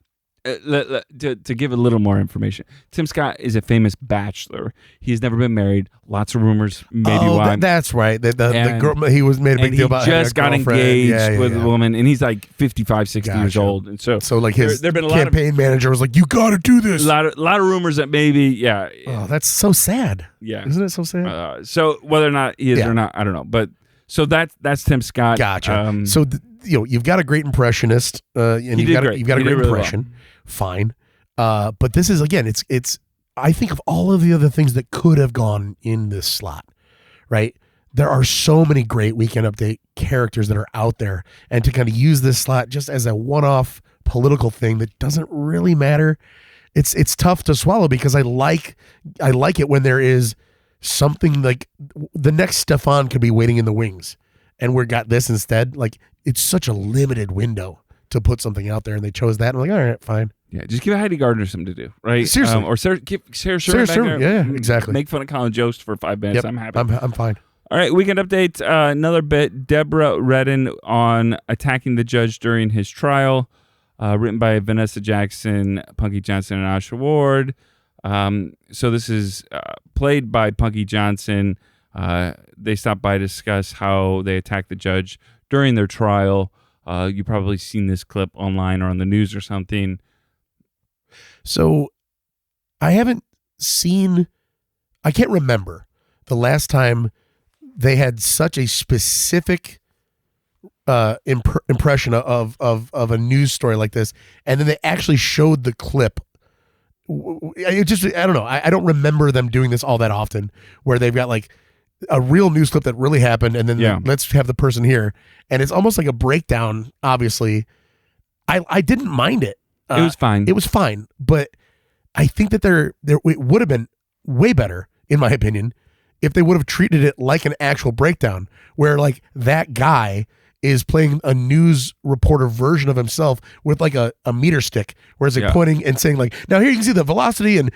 [SPEAKER 2] to give a little more information, Tim Scott is a famous bachelor. He's never been married. Lots of rumors, maybe why.
[SPEAKER 1] That's right. The girl, he was made a big deal about.
[SPEAKER 2] He just got engaged with a woman, and he's like 55, 60 years old. And so
[SPEAKER 1] like his campaign manager was like, "You got to do this."
[SPEAKER 2] A lot of rumors that maybe,
[SPEAKER 1] Oh, that's so sad.
[SPEAKER 2] Yeah,
[SPEAKER 1] isn't it so sad?
[SPEAKER 2] So whether or not he is or not, I don't know. But so that's Tim Scott.
[SPEAKER 1] Gotcha. So you've got a great impressionist, and you've got a great really impression. Well. Fine. But this is, again, it's I think of all of the other things that could have gone in this slot, right? There are so many great Weekend Update characters that are out there, and to kind of use this slot just as a one-off political thing that doesn't really matter, it's tough to swallow, because I like it when there is something like the next Stefan could be waiting in the wings, and we got this instead. Like, it's such a limited window to put something out there, and they chose that. And I'm like, all right, fine.
[SPEAKER 2] Yeah, just give Heidi Gardner something to do, right?
[SPEAKER 1] Seriously.
[SPEAKER 2] Or Sarah Sherman.
[SPEAKER 1] Yeah, exactly.
[SPEAKER 2] Make fun of Colin Jost for 5 minutes. Yep, I'm happy.
[SPEAKER 1] I'm fine.
[SPEAKER 2] All right, Weekend Update. Another bit. Deborah Redden on attacking the judge during his trial. Written by Vanessa Jackson, Punky Johnson, and Asha Ward. So this is played by Punky Johnson. They stopped by to discuss how they attacked the judge during their trial. You probably seen this clip online or on the news or something.
[SPEAKER 3] So I haven't seen, I can't remember the last time they had such a specific impression of a news story like this, and then they actually showed the clip. I don't know. I don't remember them doing this all that often, where they've got like a real news clip that really happened, and then let's have the person here, and it's almost like a breakdown. Obviously, I didn't mind it.
[SPEAKER 2] It was fine.
[SPEAKER 3] It was fine, but I think that it would have been way better, in my opinion, if they would have treated it like an actual breakdown, where like that guy is playing a news reporter version of himself with like a meter stick, where it's like pointing and saying like, now here you can see the velocity, and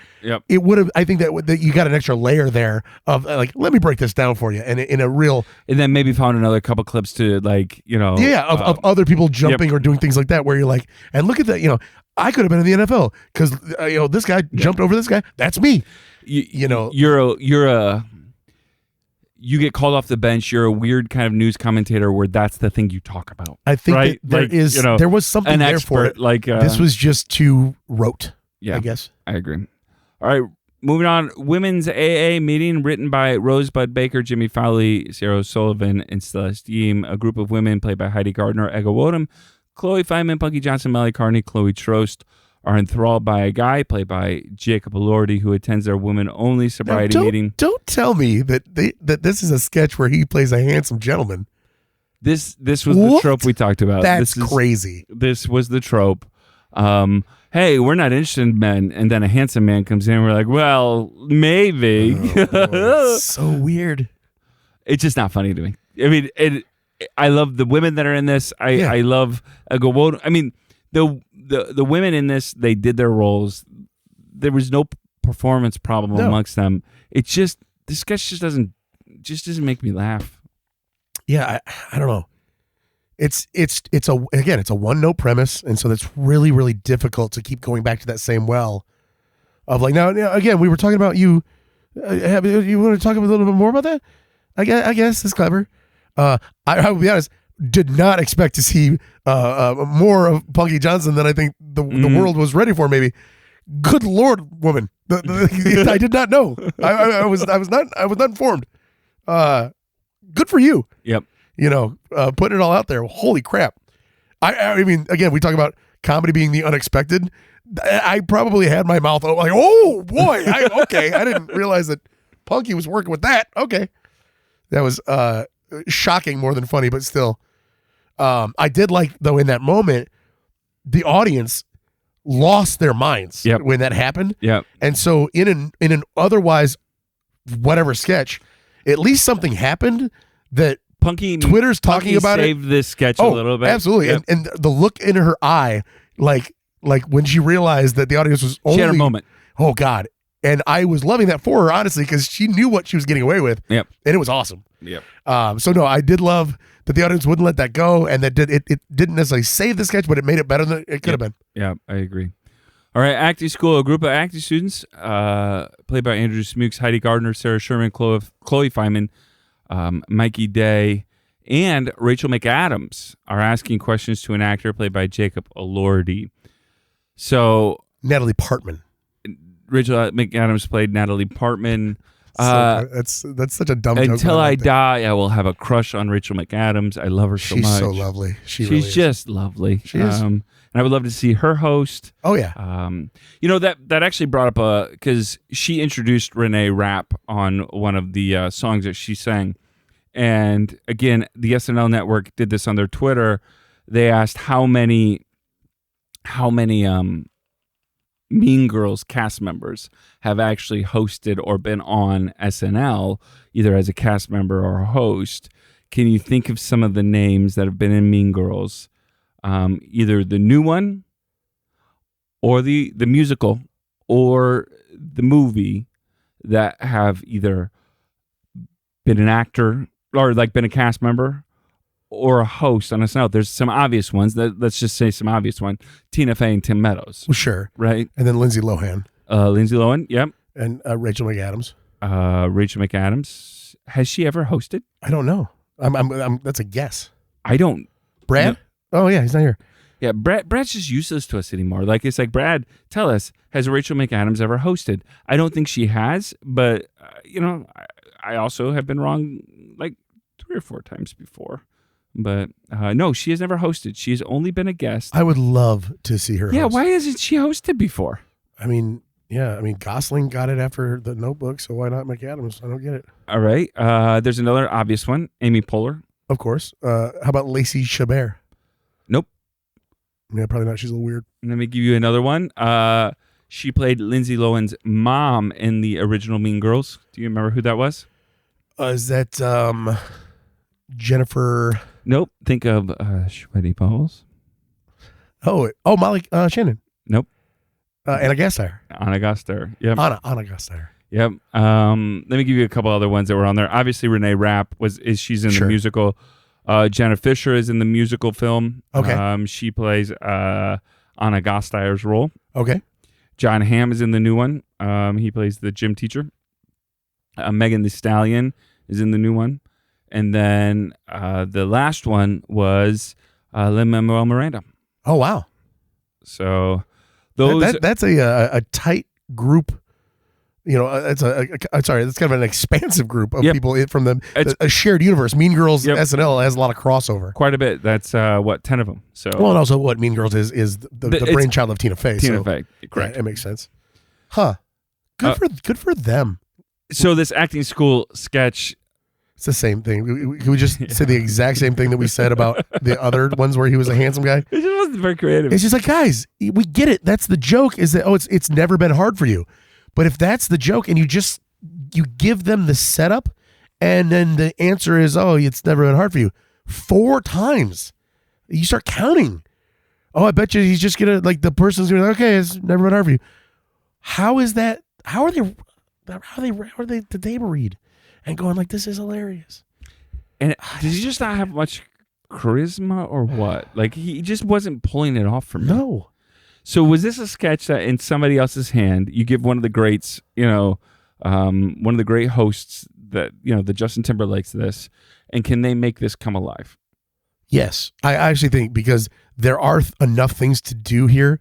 [SPEAKER 3] it would have, I think that you got an extra layer there of like, let me break this down for you, and in a real, and
[SPEAKER 2] then maybe found another couple clips to like,
[SPEAKER 3] of other people jumping or doing things like that, where you're like, and look at that, I could have been in the NFL because this guy jumped over this guy. That's me.
[SPEAKER 2] You get called off the bench. You're a weird kind of news commentator where that's the thing you talk about.
[SPEAKER 3] I think
[SPEAKER 2] right?
[SPEAKER 3] that there was something there for it.
[SPEAKER 2] Like
[SPEAKER 3] this was just too rote.
[SPEAKER 2] Yeah,
[SPEAKER 3] I guess.
[SPEAKER 2] I agree. All right, moving on. Women's AA meeting written by Rosebud Baker, Jimmy Fowley, Sarah Sullivan, and Celeste Yeam. A group of women played by Heidi Gardner, Ega Woדם, Chloe Feynman, Punky Johnson, Melly Carney, Chloe Trost are enthralled by a guy played by Jacob Elordi who attends their women-only sobriety meeting.
[SPEAKER 3] Don't tell me that this is a sketch where he plays a handsome gentleman.
[SPEAKER 2] This was the trope we talked about.
[SPEAKER 3] That's crazy.
[SPEAKER 2] This was the trope. Hey, we're not interested in men, and then a handsome man comes in, and we're like, well, maybe.
[SPEAKER 3] Oh, so weird.
[SPEAKER 2] It's just not funny to me. I mean, I love the women that are in this. I love Ega Woדם. I mean, the women in this, they did their roles. There was no performance problem amongst them. It's just, this sketch just doesn't make me laugh.
[SPEAKER 3] Yeah, I don't know. It's a one note premise, and so that's really, really difficult to keep going back to that same well of like, now again, we were talking about you. You want to talk a little bit more about that? I guess it's clever. I will be honest, did not expect to see more of Punky Johnson than I think the world was ready for. Maybe. Good Lord, woman! I did not know. I was not informed. Good for you.
[SPEAKER 2] Yep.
[SPEAKER 3] Putting it all out there. Holy crap! I mean, again, we talk about comedy being the unexpected. I probably had my mouth open, like, oh boy, okay. I didn't realize that Punky was working with that. Okay, that was shocking more than funny, but still. I did like, though, in that moment, the audience lost their minds when that happened.
[SPEAKER 2] Yep.
[SPEAKER 3] And so in an otherwise whatever sketch, at least something happened that Twitter's talking about
[SPEAKER 2] saved this sketch a little bit.
[SPEAKER 3] Absolutely. Yep. And the look in her eye, like when she realized that the audience was only...
[SPEAKER 2] She had a moment.
[SPEAKER 3] Oh, God. And I was loving that for her, honestly, because she knew what she was getting away with.
[SPEAKER 2] Yep.
[SPEAKER 3] And it was awesome.
[SPEAKER 2] Yep.
[SPEAKER 3] So, no, I did love that the audience wouldn't let that go, and that it didn't necessarily save the sketch, but it made it better than it could have been.
[SPEAKER 2] Yeah, I agree. All right, acting school, a group of acting students, played by Andrew Smooks, Heidi Gardner, Sarah Sherman, Chloe Feynman, Mikey Day, and Rachel McAdams are asking questions to an actor played by Jacob Elordi. So
[SPEAKER 3] Natalie Portman.
[SPEAKER 2] Rachel McAdams played Natalie Portman.
[SPEAKER 3] That's such a dumb joke.
[SPEAKER 2] Until I die, I will have a crush on Rachel McAdams. I love her so much.
[SPEAKER 3] She's so lovely.
[SPEAKER 2] She's just lovely.
[SPEAKER 3] She is.
[SPEAKER 2] And I would love to see her host.
[SPEAKER 3] Oh, yeah.
[SPEAKER 2] That actually brought up because she introduced Renee Rapp on one of the songs that she sang. And again, the SNL Network did this on their Twitter. They asked how many Mean Girls cast members have actually hosted or been on SNL, either as a cast member or a host. Can you think of some of the names that have been in Mean Girls? Either the new one or the musical or the movie that have either been an actor or like been a cast member or a host on SNL. There's some obvious ones. Let's just say some obvious one. Tina Fey and Tim Meadows.
[SPEAKER 3] Well, sure.
[SPEAKER 2] Right?
[SPEAKER 3] And then Lindsay Lohan.
[SPEAKER 2] Lindsay Lohan, yep.
[SPEAKER 3] And Rachel McAdams.
[SPEAKER 2] Rachel McAdams. Has she ever hosted?
[SPEAKER 3] I don't know. I'm that's a guess.
[SPEAKER 2] I don't.
[SPEAKER 3] Brad? Oh yeah, he's not here.
[SPEAKER 2] Yeah, Brad's just useless to us anymore. Like, it's like, Brad, tell us, has Rachel McAdams ever hosted? I don't think she has, but, I also have been wrong like 3 or 4 times before. But no, she has never hosted. She has only been a guest.
[SPEAKER 3] I would love to see her.
[SPEAKER 2] Yeah,
[SPEAKER 3] host.
[SPEAKER 2] why hasn't she hosted before?
[SPEAKER 3] I mean, Gosling got it after The Notebook, so why not McAdams? I don't get it.
[SPEAKER 2] All right. There's another obvious one, Amy Poehler.
[SPEAKER 3] Of course. How about Lacey Chabert?
[SPEAKER 2] Nope.
[SPEAKER 3] Yeah, probably not. She's a little weird.
[SPEAKER 2] Let me give you another one. She played Lindsay Lohan's mom in the original Mean Girls. Do you remember who that was?
[SPEAKER 3] Is that Jennifer?
[SPEAKER 2] Nope. Think of Sweaty Balls.
[SPEAKER 3] Oh, Molly Shannon.
[SPEAKER 2] Nope.
[SPEAKER 3] Anna Gasteyer.
[SPEAKER 2] Anna Gasteyer. Yep.
[SPEAKER 3] Anna Gasteyer.
[SPEAKER 2] Yep. Let me give you a couple other ones that were on there. Obviously, Renee Rapp she's in the musical. Jenna Fisher is in the musical film.
[SPEAKER 3] Okay.
[SPEAKER 2] She plays Anna Gasteyer's role.
[SPEAKER 3] Okay.
[SPEAKER 2] John Hamm is in the new one. He plays the gym teacher. Megan Thee Stallion is in the new one. And then the last one was Lin-Manuel Miranda.
[SPEAKER 3] Oh, wow.
[SPEAKER 2] So those...
[SPEAKER 3] That's a tight group. It's that's kind of an expansive group of people from a shared universe. Mean Girls SNL has a lot of crossover.
[SPEAKER 2] Quite a bit. That's 10 of them. So
[SPEAKER 3] and also what Mean Girls is the brainchild of Tina Fey.
[SPEAKER 2] Tina Fey, correct?
[SPEAKER 3] Yeah, it makes sense. Huh? Good for them.
[SPEAKER 2] So this acting school sketch.
[SPEAKER 3] It's the same thing. Can we just say the exact same thing that we said about the other ones where he was a handsome guy?
[SPEAKER 2] It just wasn't very creative.
[SPEAKER 3] It's just like, guys, we get it. That's the joke. Is that it's never been hard for you. But if that's the joke and you give them the setup and then the answer is, it's never been hard for you 4 times, you start counting. I bet you he's just going to, like, the person's going to be like, okay, it's never been hard for you. How is that? How are they the table read and going like, this is hilarious?
[SPEAKER 2] And did he just not have much charisma or what? Like, he just wasn't pulling it off for me.
[SPEAKER 3] No.
[SPEAKER 2] So was this a sketch that in somebody else's hand, you give one of the greats, one of the great hosts that, the Justin Timberlake's this, and can they make this come alive?
[SPEAKER 3] Yes. I actually think because there are enough things to do here.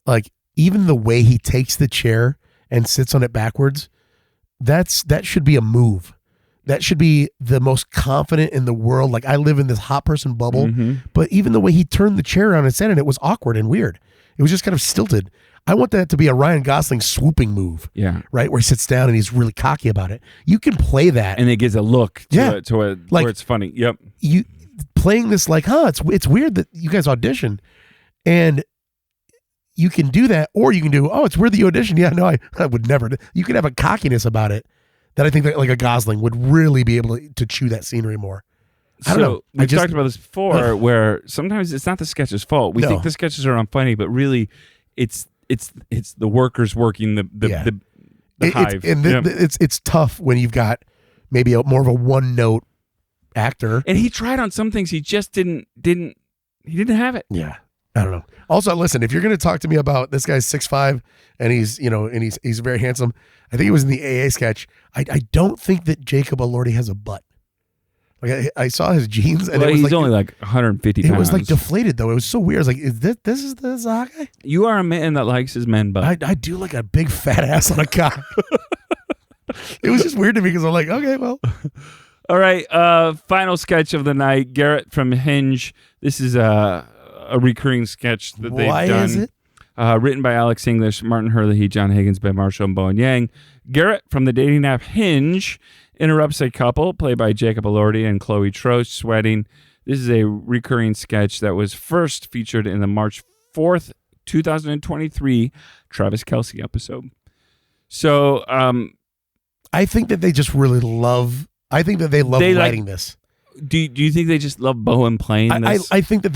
[SPEAKER 3] Like, even the way he takes the chair and sits on it backwards, that should be a move. That should be the most confident in the world. Like, I live in this hot person bubble, but even the way he turned the chair around and sat in it was awkward and weird. It was just kind of stilted. I want that to be a Ryan Gosling swooping move.
[SPEAKER 2] Yeah.
[SPEAKER 3] Right? Where he sits down and he's really cocky about it. You can play that.
[SPEAKER 2] And it gives a look to where it's funny. Yep.
[SPEAKER 3] You playing this like, it's weird that you guys audition. And you can do that. Or you can do, it's weird that you audition. Yeah, no, I would never. You can have a cockiness about it that I think that like a Gosling would really be able to chew that scenery more. I don't know.
[SPEAKER 2] We've talked about this before, where sometimes it's not the sketch's fault. We think the sketches are unfunny, but really, it's the workers working the hive.
[SPEAKER 3] It's tough when you've got maybe more of a one note actor.
[SPEAKER 2] And he tried on some things. He just didn't have it.
[SPEAKER 3] Yeah, I don't know. Also, listen, if you're going to talk to me about this guy's 6'5" and he's very handsome, I think he was in the AA sketch. I don't think that Jacob Elordi has a butt. Like I saw his jeans, and
[SPEAKER 2] he's only like 150 pounds.
[SPEAKER 3] It was like deflated though. It was so weird. I was like, "Is this a hot guy?"
[SPEAKER 2] You are a man that likes his men butt.
[SPEAKER 3] I do like a big fat ass on a cock. It was just weird to me because I'm like, okay, well,
[SPEAKER 2] all right. Final sketch of the night. Garrett from Hinge. This is a recurring sketch that they've done.
[SPEAKER 3] Why is it?
[SPEAKER 2] Written by Alex English, Martin Herlihy, John Higgins, Ben Marshall, and Bowen Yang. Garrett from the dating app Hinge interrupts a couple played by Jacob Elordi and Chloe Trost sweating. This is a recurring sketch that was first featured in the March 4th, 2023 Travis Kelce episode. So
[SPEAKER 3] I think that they just really love. I think that they love writing this.
[SPEAKER 2] Do you think they just love Bowen playing this?
[SPEAKER 3] I think that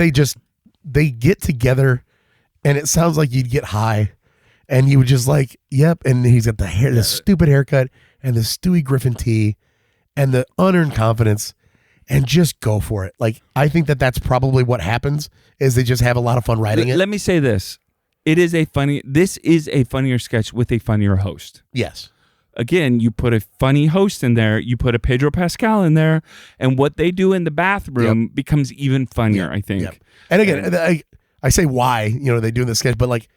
[SPEAKER 3] they get together, and it sounds like you'd get high, and you would just like, yep. And he's got the stupid haircut, and the Stewie Griffin tee, and the unearned confidence, and just go for it. Like, I think that that's probably what happens, is they just have a lot of fun writing it.
[SPEAKER 2] Let me say this. This is a funnier sketch with a funnier host.
[SPEAKER 3] Yes.
[SPEAKER 2] again, you put a funny host in there, you put a Pedro Pascal in there, and what they do in the bathroom becomes even funnier, I think.
[SPEAKER 3] Yep. And again, I say why, they do the sketch, but like,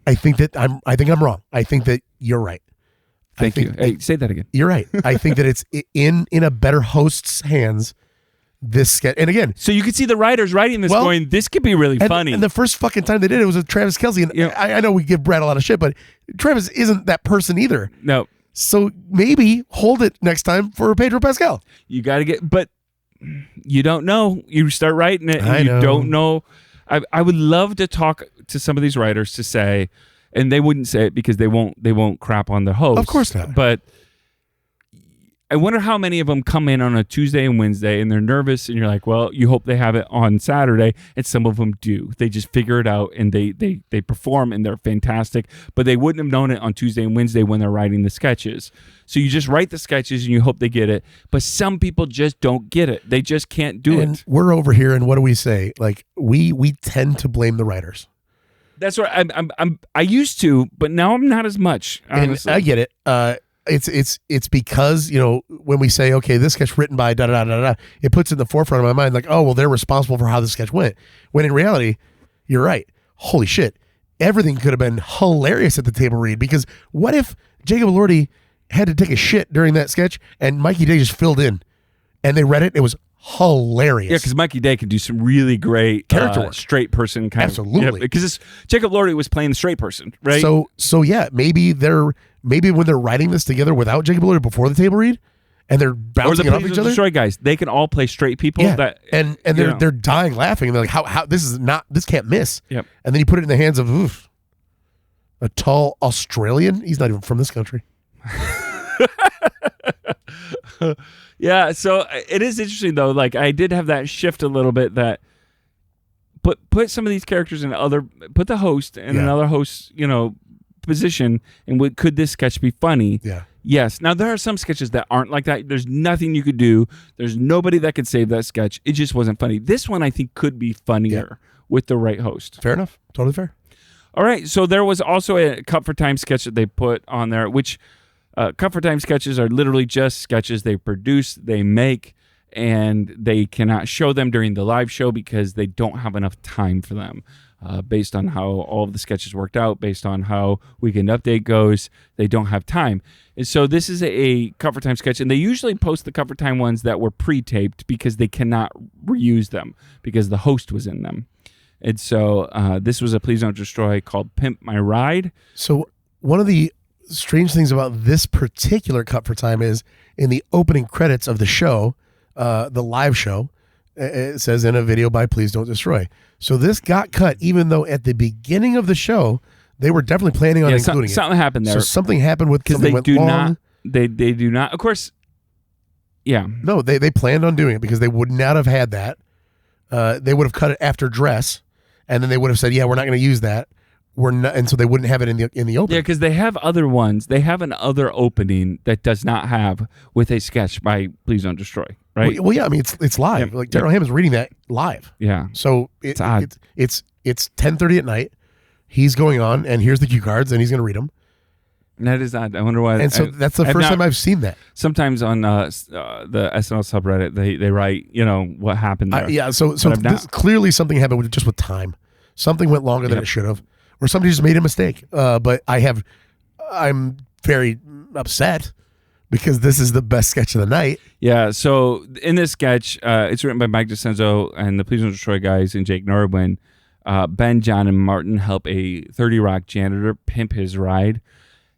[SPEAKER 3] I think I'm wrong. I think that you're right.
[SPEAKER 2] Thank you. Hey, say that again.
[SPEAKER 3] You're right. I think that it's in a better host's hands, this sketch. And again,
[SPEAKER 2] so you could see the writers writing this going, this could be really funny.
[SPEAKER 3] And the first fucking time they did it was with Travis Kelce. And I know we give Brad a lot of shit, but Travis isn't that person either.
[SPEAKER 2] No.
[SPEAKER 3] So maybe hold it next time for Pedro Pascal.
[SPEAKER 2] You got to but you don't know. You start writing it and you don't know. I would love to talk to some of these writers to say, and they wouldn't say it because they won't crap on the host.
[SPEAKER 3] Of course not.
[SPEAKER 2] But I wonder how many of them come in on a Tuesday and Wednesday and they're nervous and you're like, well, you hope they have it on Saturday, and some of them do. They just figure it out and they perform and they're fantastic, but they wouldn't have known it on Tuesday and Wednesday when they're writing the sketches. So you just write the sketches and you hope they get it, but some people just don't get it. They just can't do it.
[SPEAKER 3] We're over here and what do we say? Like we tend to blame the writers.
[SPEAKER 2] That's right. I used to, but now I'm not as much. Honestly.
[SPEAKER 3] And I get it. It's because when we say, okay, this sketch written by da da da da, it puts in the forefront of my mind like, oh well, they're responsible for how the sketch went. When in reality, you're right. Holy shit, everything could have been hilarious at the table read. Because what if Jacob Elordi had to take a shit during that sketch and Mikey Day just filled in, and they read it? It was hilarious.
[SPEAKER 2] Yeah, because Mikey Day can do some really great
[SPEAKER 3] character work.
[SPEAKER 2] Straight person kind
[SPEAKER 3] Absolutely.
[SPEAKER 2] of. Because Jacob Elordi was playing the straight person, right?
[SPEAKER 3] So yeah, maybe when they're writing this together without Jacob Elordi before the table read, and they're bouncing it off each other.
[SPEAKER 2] Destroy guys, they can all play straight people.
[SPEAKER 3] Yeah.
[SPEAKER 2] That
[SPEAKER 3] and they're dying laughing, and they're like, how this can't miss.
[SPEAKER 2] Yep.
[SPEAKER 3] And then you put it in the hands of a tall Australian. He's not even from this country.
[SPEAKER 2] Yeah, so it is interesting though. Like I did have that shift a little bit that put some of these characters in put the host in another host, position, and could this sketch be funny?
[SPEAKER 3] Yeah.
[SPEAKER 2] Yes. Now there are some sketches that aren't like that. There's nothing you could do. There's nobody that could save that sketch. It just wasn't funny. This one I think could be funnier with the right host.
[SPEAKER 3] Fair enough. Totally fair.
[SPEAKER 2] All right. So there was also a Cut for Time sketch that they put on there, which Cut for Time sketches are literally just sketches they produce, they make, and they cannot show them during the live show because they don't have enough time for them. Based on how all of the sketches worked out, based on how Weekend Update goes, they don't have time. And so this is a Cut for Time sketch, and they usually post the Cut for Time ones that were pre-taped because they cannot reuse them because the host was in them. And so this was a Please Don't Destroy called Pimp My Ride.
[SPEAKER 3] So one of the strange things about this particular Cut for Time is in the opening credits of the show, the live show, it says in a video by Please Don't Destroy. So this got cut even though at the beginning of the show they were definitely planning on including it.
[SPEAKER 2] Something happened there.
[SPEAKER 3] So something happened with because they went long.
[SPEAKER 2] They do not. Of course. Yeah.
[SPEAKER 3] No, they planned on doing it because they would not have had that. They would have cut it after dress, and then they would have said, "Yeah, we're not going to use that." We're not, and so they wouldn't have it in the open.
[SPEAKER 2] Yeah, because they have other ones. They have an other opening that does not have with a sketch by Please Don't Destroy. Right.
[SPEAKER 3] Well, yeah. I mean, it's live.
[SPEAKER 2] Yeah.
[SPEAKER 3] Like Daryl Hammond's reading that live.
[SPEAKER 2] Yeah.
[SPEAKER 3] So
[SPEAKER 2] it's odd.
[SPEAKER 3] It's 10:30 at night. He's going on, and here's the cue cards, and he's going to read them.
[SPEAKER 2] That is odd. I wonder why.
[SPEAKER 3] And so that's the first time I've seen that.
[SPEAKER 2] Sometimes on the SNL subreddit, they write, what happened there.
[SPEAKER 3] Yeah. So clearly something happened with time. Something went longer than it should have, or somebody just made a mistake. But I'm very upset because this is the best sketch of the night.
[SPEAKER 2] Yeah. So in this sketch, it's written by Mike DeCenzo and the Please Don't Destroy guys and Jake Norwin. Ben, John, and Martin help a 30 Rock janitor pimp his ride.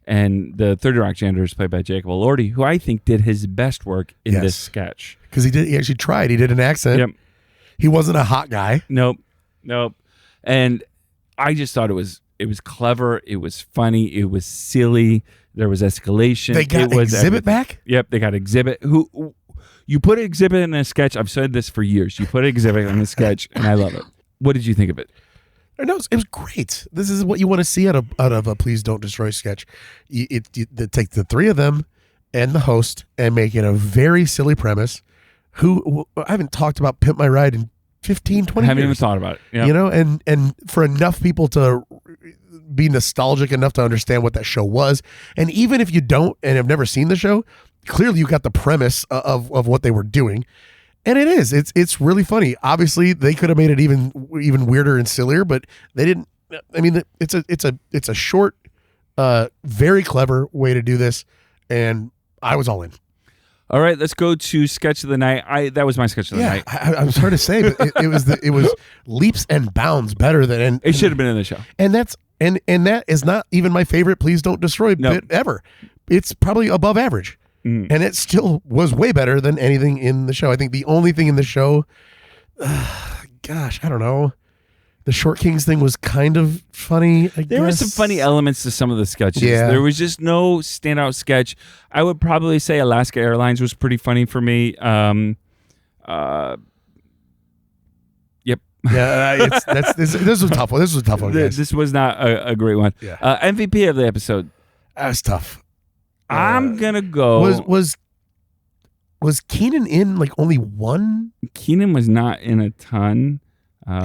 [SPEAKER 2] And the 30 Rock janitor is played by Jacob Elordi, who I think did his best work in this sketch.
[SPEAKER 3] Because he actually tried. He did an accent.
[SPEAKER 2] Yep.
[SPEAKER 3] He wasn't a hot guy.
[SPEAKER 2] Nope. And I just thought it was clever. It was funny. It was silly. There was escalation.
[SPEAKER 3] They got Exhibit back?
[SPEAKER 2] Yep, they got Exhibit. Who you put Exhibit in a sketch. I've said this for years. You put Exhibit in a sketch, and I love it. What did you think of it?
[SPEAKER 3] No, it was great. This is what you want to see out of a Please Don't Destroy sketch. You take the three of them and the host and make it a very silly premise. I haven't talked about Pimp My Ride in 15, 20
[SPEAKER 2] Haven't
[SPEAKER 3] years.
[SPEAKER 2] even thought about it. Yeah.
[SPEAKER 3] You know, and for enough people to be nostalgic enough to understand what that show was. And even if you don't and have never seen the show, clearly you got the premise of what they were doing. And it's really funny. Obviously they could have made it even weirder and sillier, but they didn't. I mean, it's a short, very clever way to do this. And I was all in.
[SPEAKER 2] All right, let's go to sketch of the night. That was my sketch of the night.
[SPEAKER 3] I'm sorry to say, but it was leaps and bounds better than
[SPEAKER 2] It should have been in the show.
[SPEAKER 3] And that is not even my favorite Please Don't Destroy bit ever. It's probably above average. And it still was way better than anything in the show. I think the only thing in the show, gosh, I don't know. The Short Kings thing was kind of funny.
[SPEAKER 2] There were some funny elements to some of the sketches.
[SPEAKER 3] Yeah.
[SPEAKER 2] There was just no standout sketch. I would probably say Alaska Airlines was pretty funny for me. Yep.
[SPEAKER 3] Yeah, this was a tough one. This was a tough one, guys.
[SPEAKER 2] This was not a great one.
[SPEAKER 3] Yeah.
[SPEAKER 2] MVP of the episode.
[SPEAKER 3] That was tough.
[SPEAKER 2] I'm gonna go.
[SPEAKER 3] Was Keenan in like only one?
[SPEAKER 2] Keenan was not in a ton.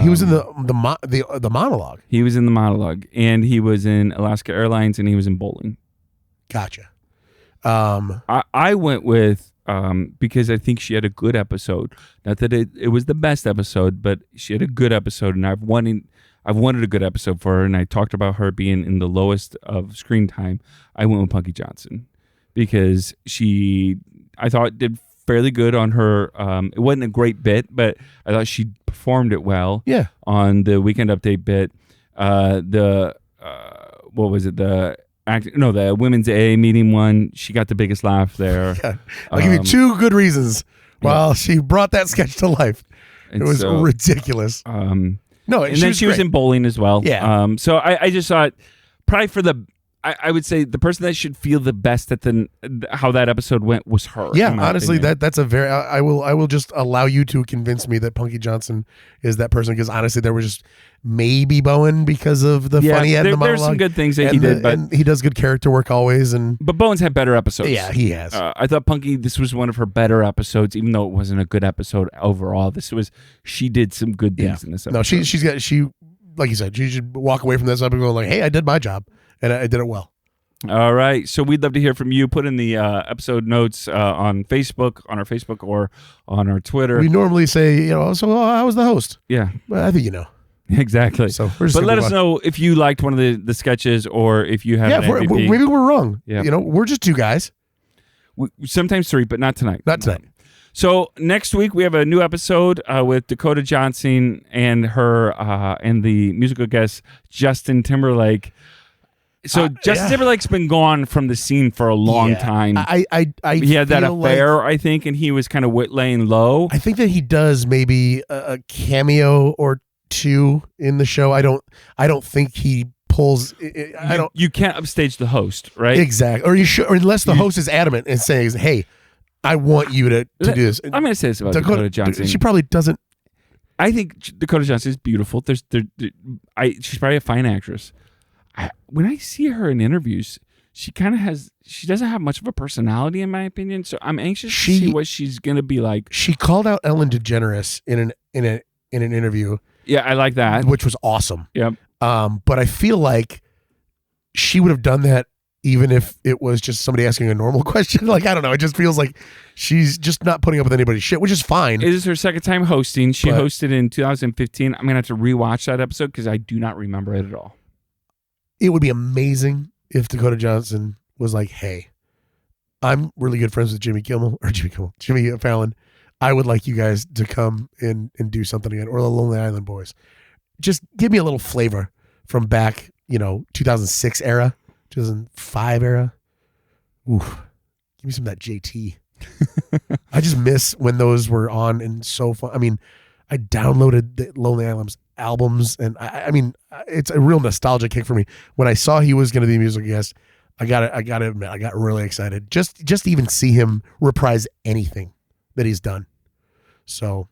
[SPEAKER 3] He was in the monologue.
[SPEAKER 2] He was in the monologue, and he was in Alaska Airlines, and he was in bowling.
[SPEAKER 3] Gotcha.
[SPEAKER 2] I went with because I think she had a good episode. Not that it was the best episode, but she had a good episode, and I've wanted a good episode for her, and I talked about her being in the lowest of screen time. I went with Punky Johnson because I thought did fairly good on her. It wasn't a great bit, but I thought she performed it well.
[SPEAKER 3] Yeah.
[SPEAKER 2] On the Weekend Update bit, what was it? The women's AA meeting one. She got the biggest laugh there.
[SPEAKER 3] Yeah. I'll give you two good reasons why she brought that sketch to life. It was ridiculous.
[SPEAKER 2] And then she was in bowling as well.
[SPEAKER 3] Yeah.
[SPEAKER 2] So I just thought probably for the. I would say the person that should feel the best at how that episode went was her.
[SPEAKER 3] Yeah, honestly, that's a very. I will just allow you to convince me that Punky Johnson is that person, because honestly, there was just maybe Bowen because of the funny end of the monologue.
[SPEAKER 2] There's some good things that he did,
[SPEAKER 3] and he does good character work always.
[SPEAKER 2] But Bowen's had better episodes.
[SPEAKER 3] Yeah, he has.
[SPEAKER 2] I thought Punky, this was one of her better episodes, even though it wasn't a good episode overall. She did some good things in this episode.
[SPEAKER 3] No, she like you said, she should walk away from this episode going like, hey, I did my job. And I did it well.
[SPEAKER 2] All right. So we'd love to hear from you. Put in the episode notes on Facebook, on our Facebook, or on our Twitter.
[SPEAKER 3] We normally say, so how was the host?
[SPEAKER 2] Yeah.
[SPEAKER 3] But I think you know.
[SPEAKER 2] Exactly.
[SPEAKER 3] So
[SPEAKER 2] but let us know if you liked one of the sketches or if you have an MVP.
[SPEAKER 3] Maybe we're wrong.
[SPEAKER 2] Yeah.
[SPEAKER 3] We're just two guys.
[SPEAKER 2] Sometimes three, but not tonight.
[SPEAKER 3] Not tonight.
[SPEAKER 2] So next week we have a new episode with Dakota Johnson and her and the musical guest Justin Timberlake. So Justin Timberlake's been gone from the scene for a long time. He had that affair, I think, and he was kind of laying low.
[SPEAKER 3] I think that he does maybe a cameo or two in the show. I don't think he pulls.
[SPEAKER 2] You can't upstage the host, right?
[SPEAKER 3] Exactly. Or you should, or unless the host is adamant and says, "Hey, I want you to do this."
[SPEAKER 2] I'm going to say this about Dakota Johnson.
[SPEAKER 3] She probably doesn't.
[SPEAKER 2] I think Dakota Johnson is beautiful. She's probably a fine actress. When I see her in interviews, she doesn't have much of a personality, in my opinion. So I'm anxious to see what she's gonna be like.
[SPEAKER 3] She called out Ellen DeGeneres in an interview.
[SPEAKER 2] Yeah, I like that,
[SPEAKER 3] which was awesome.
[SPEAKER 2] Yep.
[SPEAKER 3] But I feel like she would have done that even if it was just somebody asking a normal question. Like, I don't know. It just feels like she's just not putting up with anybody's shit, which is fine.
[SPEAKER 2] It is her second time hosting. She hosted in 2015. I'm going to have to rewatch that episode because I do not remember it at all.
[SPEAKER 3] It would be amazing if Dakota Johnson was like, hey, I'm really good friends with Jimmy Fallon. I would like you guys to come in and do something again, or the Lonely Island Boys. Just give me a little flavor from back, 2006 era, 2005 era. Oof. Give me some of that JT. I just miss when those were on and so fun. I mean, I downloaded the Lonely Islands albums, and I mean, it's a real nostalgia kick for me. When I saw he was going to be a musical guest, I got to admit, I got really excited. Just to even see him reprise anything that he's done. So,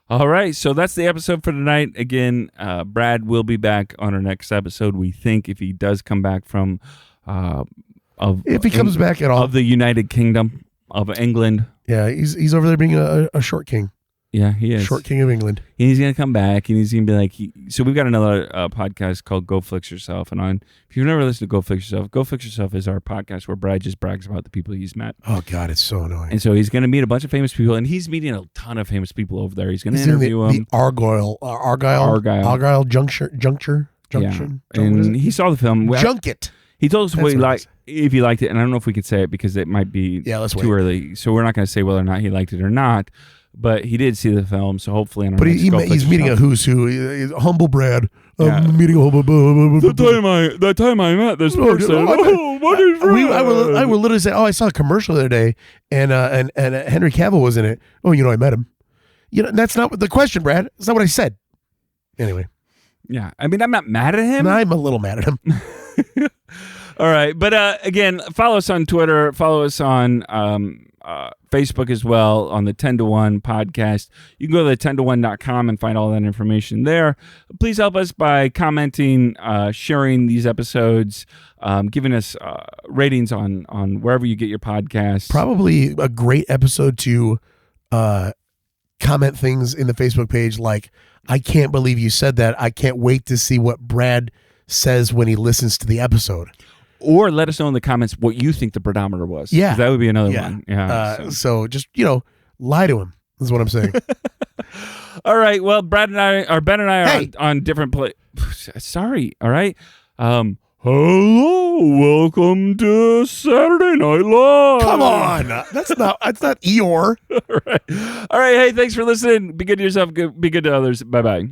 [SPEAKER 2] all right. So that's the episode for tonight. Again, Brad will be back on our next episode. We think if he does come back from,
[SPEAKER 3] if he comes back at all,
[SPEAKER 2] of the United Kingdom of England.
[SPEAKER 3] Yeah, he's over there being a short king.
[SPEAKER 2] Yeah, he is.
[SPEAKER 3] Short King of England.
[SPEAKER 2] And he's gonna come back, and he's gonna be like, so we've got another podcast called Go Fix Yourself, and if you've never listened to Go Fix Yourself is our podcast where Brad just brags about the people he's met.
[SPEAKER 3] Oh God, it's so annoying.
[SPEAKER 2] And so he's gonna meet a bunch of famous people, and he's meeting a ton of famous people over there. He's gonna interview them.
[SPEAKER 3] The Argyle Junction.
[SPEAKER 2] Yeah. And he saw the film.
[SPEAKER 3] Junket.
[SPEAKER 2] He told us what he liked, if he liked it, and I don't know if we could say it because it might be too early. So we're not going to say whether or not he liked it or not. But he did see the film, so hopefully,
[SPEAKER 3] but he's meeting a who's who. Humble Brad. Meeting a humble.
[SPEAKER 2] That time I met this person. What is wrong?
[SPEAKER 3] I will literally say, I saw a commercial the other day, and Henry Cavill was in it. Oh, I met him. That's not the question, Brad. That's not what I said. Anyway.
[SPEAKER 2] Yeah, I mean, I'm not mad at him.
[SPEAKER 3] I'm a little mad at him.
[SPEAKER 2] All right, but again, follow us on Twitter. Follow us on Facebook as well on the 10 to 1 podcast. You can go to the 10to1.com and find all that information there. Please help us by commenting, sharing these episodes, giving us ratings on wherever you get your podcasts.
[SPEAKER 3] Probably a great episode to comment things in the Facebook page like, I can't believe you said that. I can't wait to see what Brad says when he listens to the episode.
[SPEAKER 2] Or let us know in the comments what you think the pedometer was.
[SPEAKER 3] Yeah.
[SPEAKER 2] That would be another one. Yeah.
[SPEAKER 3] So just, lie to him. Is what I'm saying.
[SPEAKER 2] All right. Well, Ben and I are on different Sorry. All right. Hello. Welcome to Saturday Night Live.
[SPEAKER 3] Come on. That's not Eeyore.
[SPEAKER 2] All right. Hey, thanks for listening. Be good to yourself. Be good to others. Bye-bye.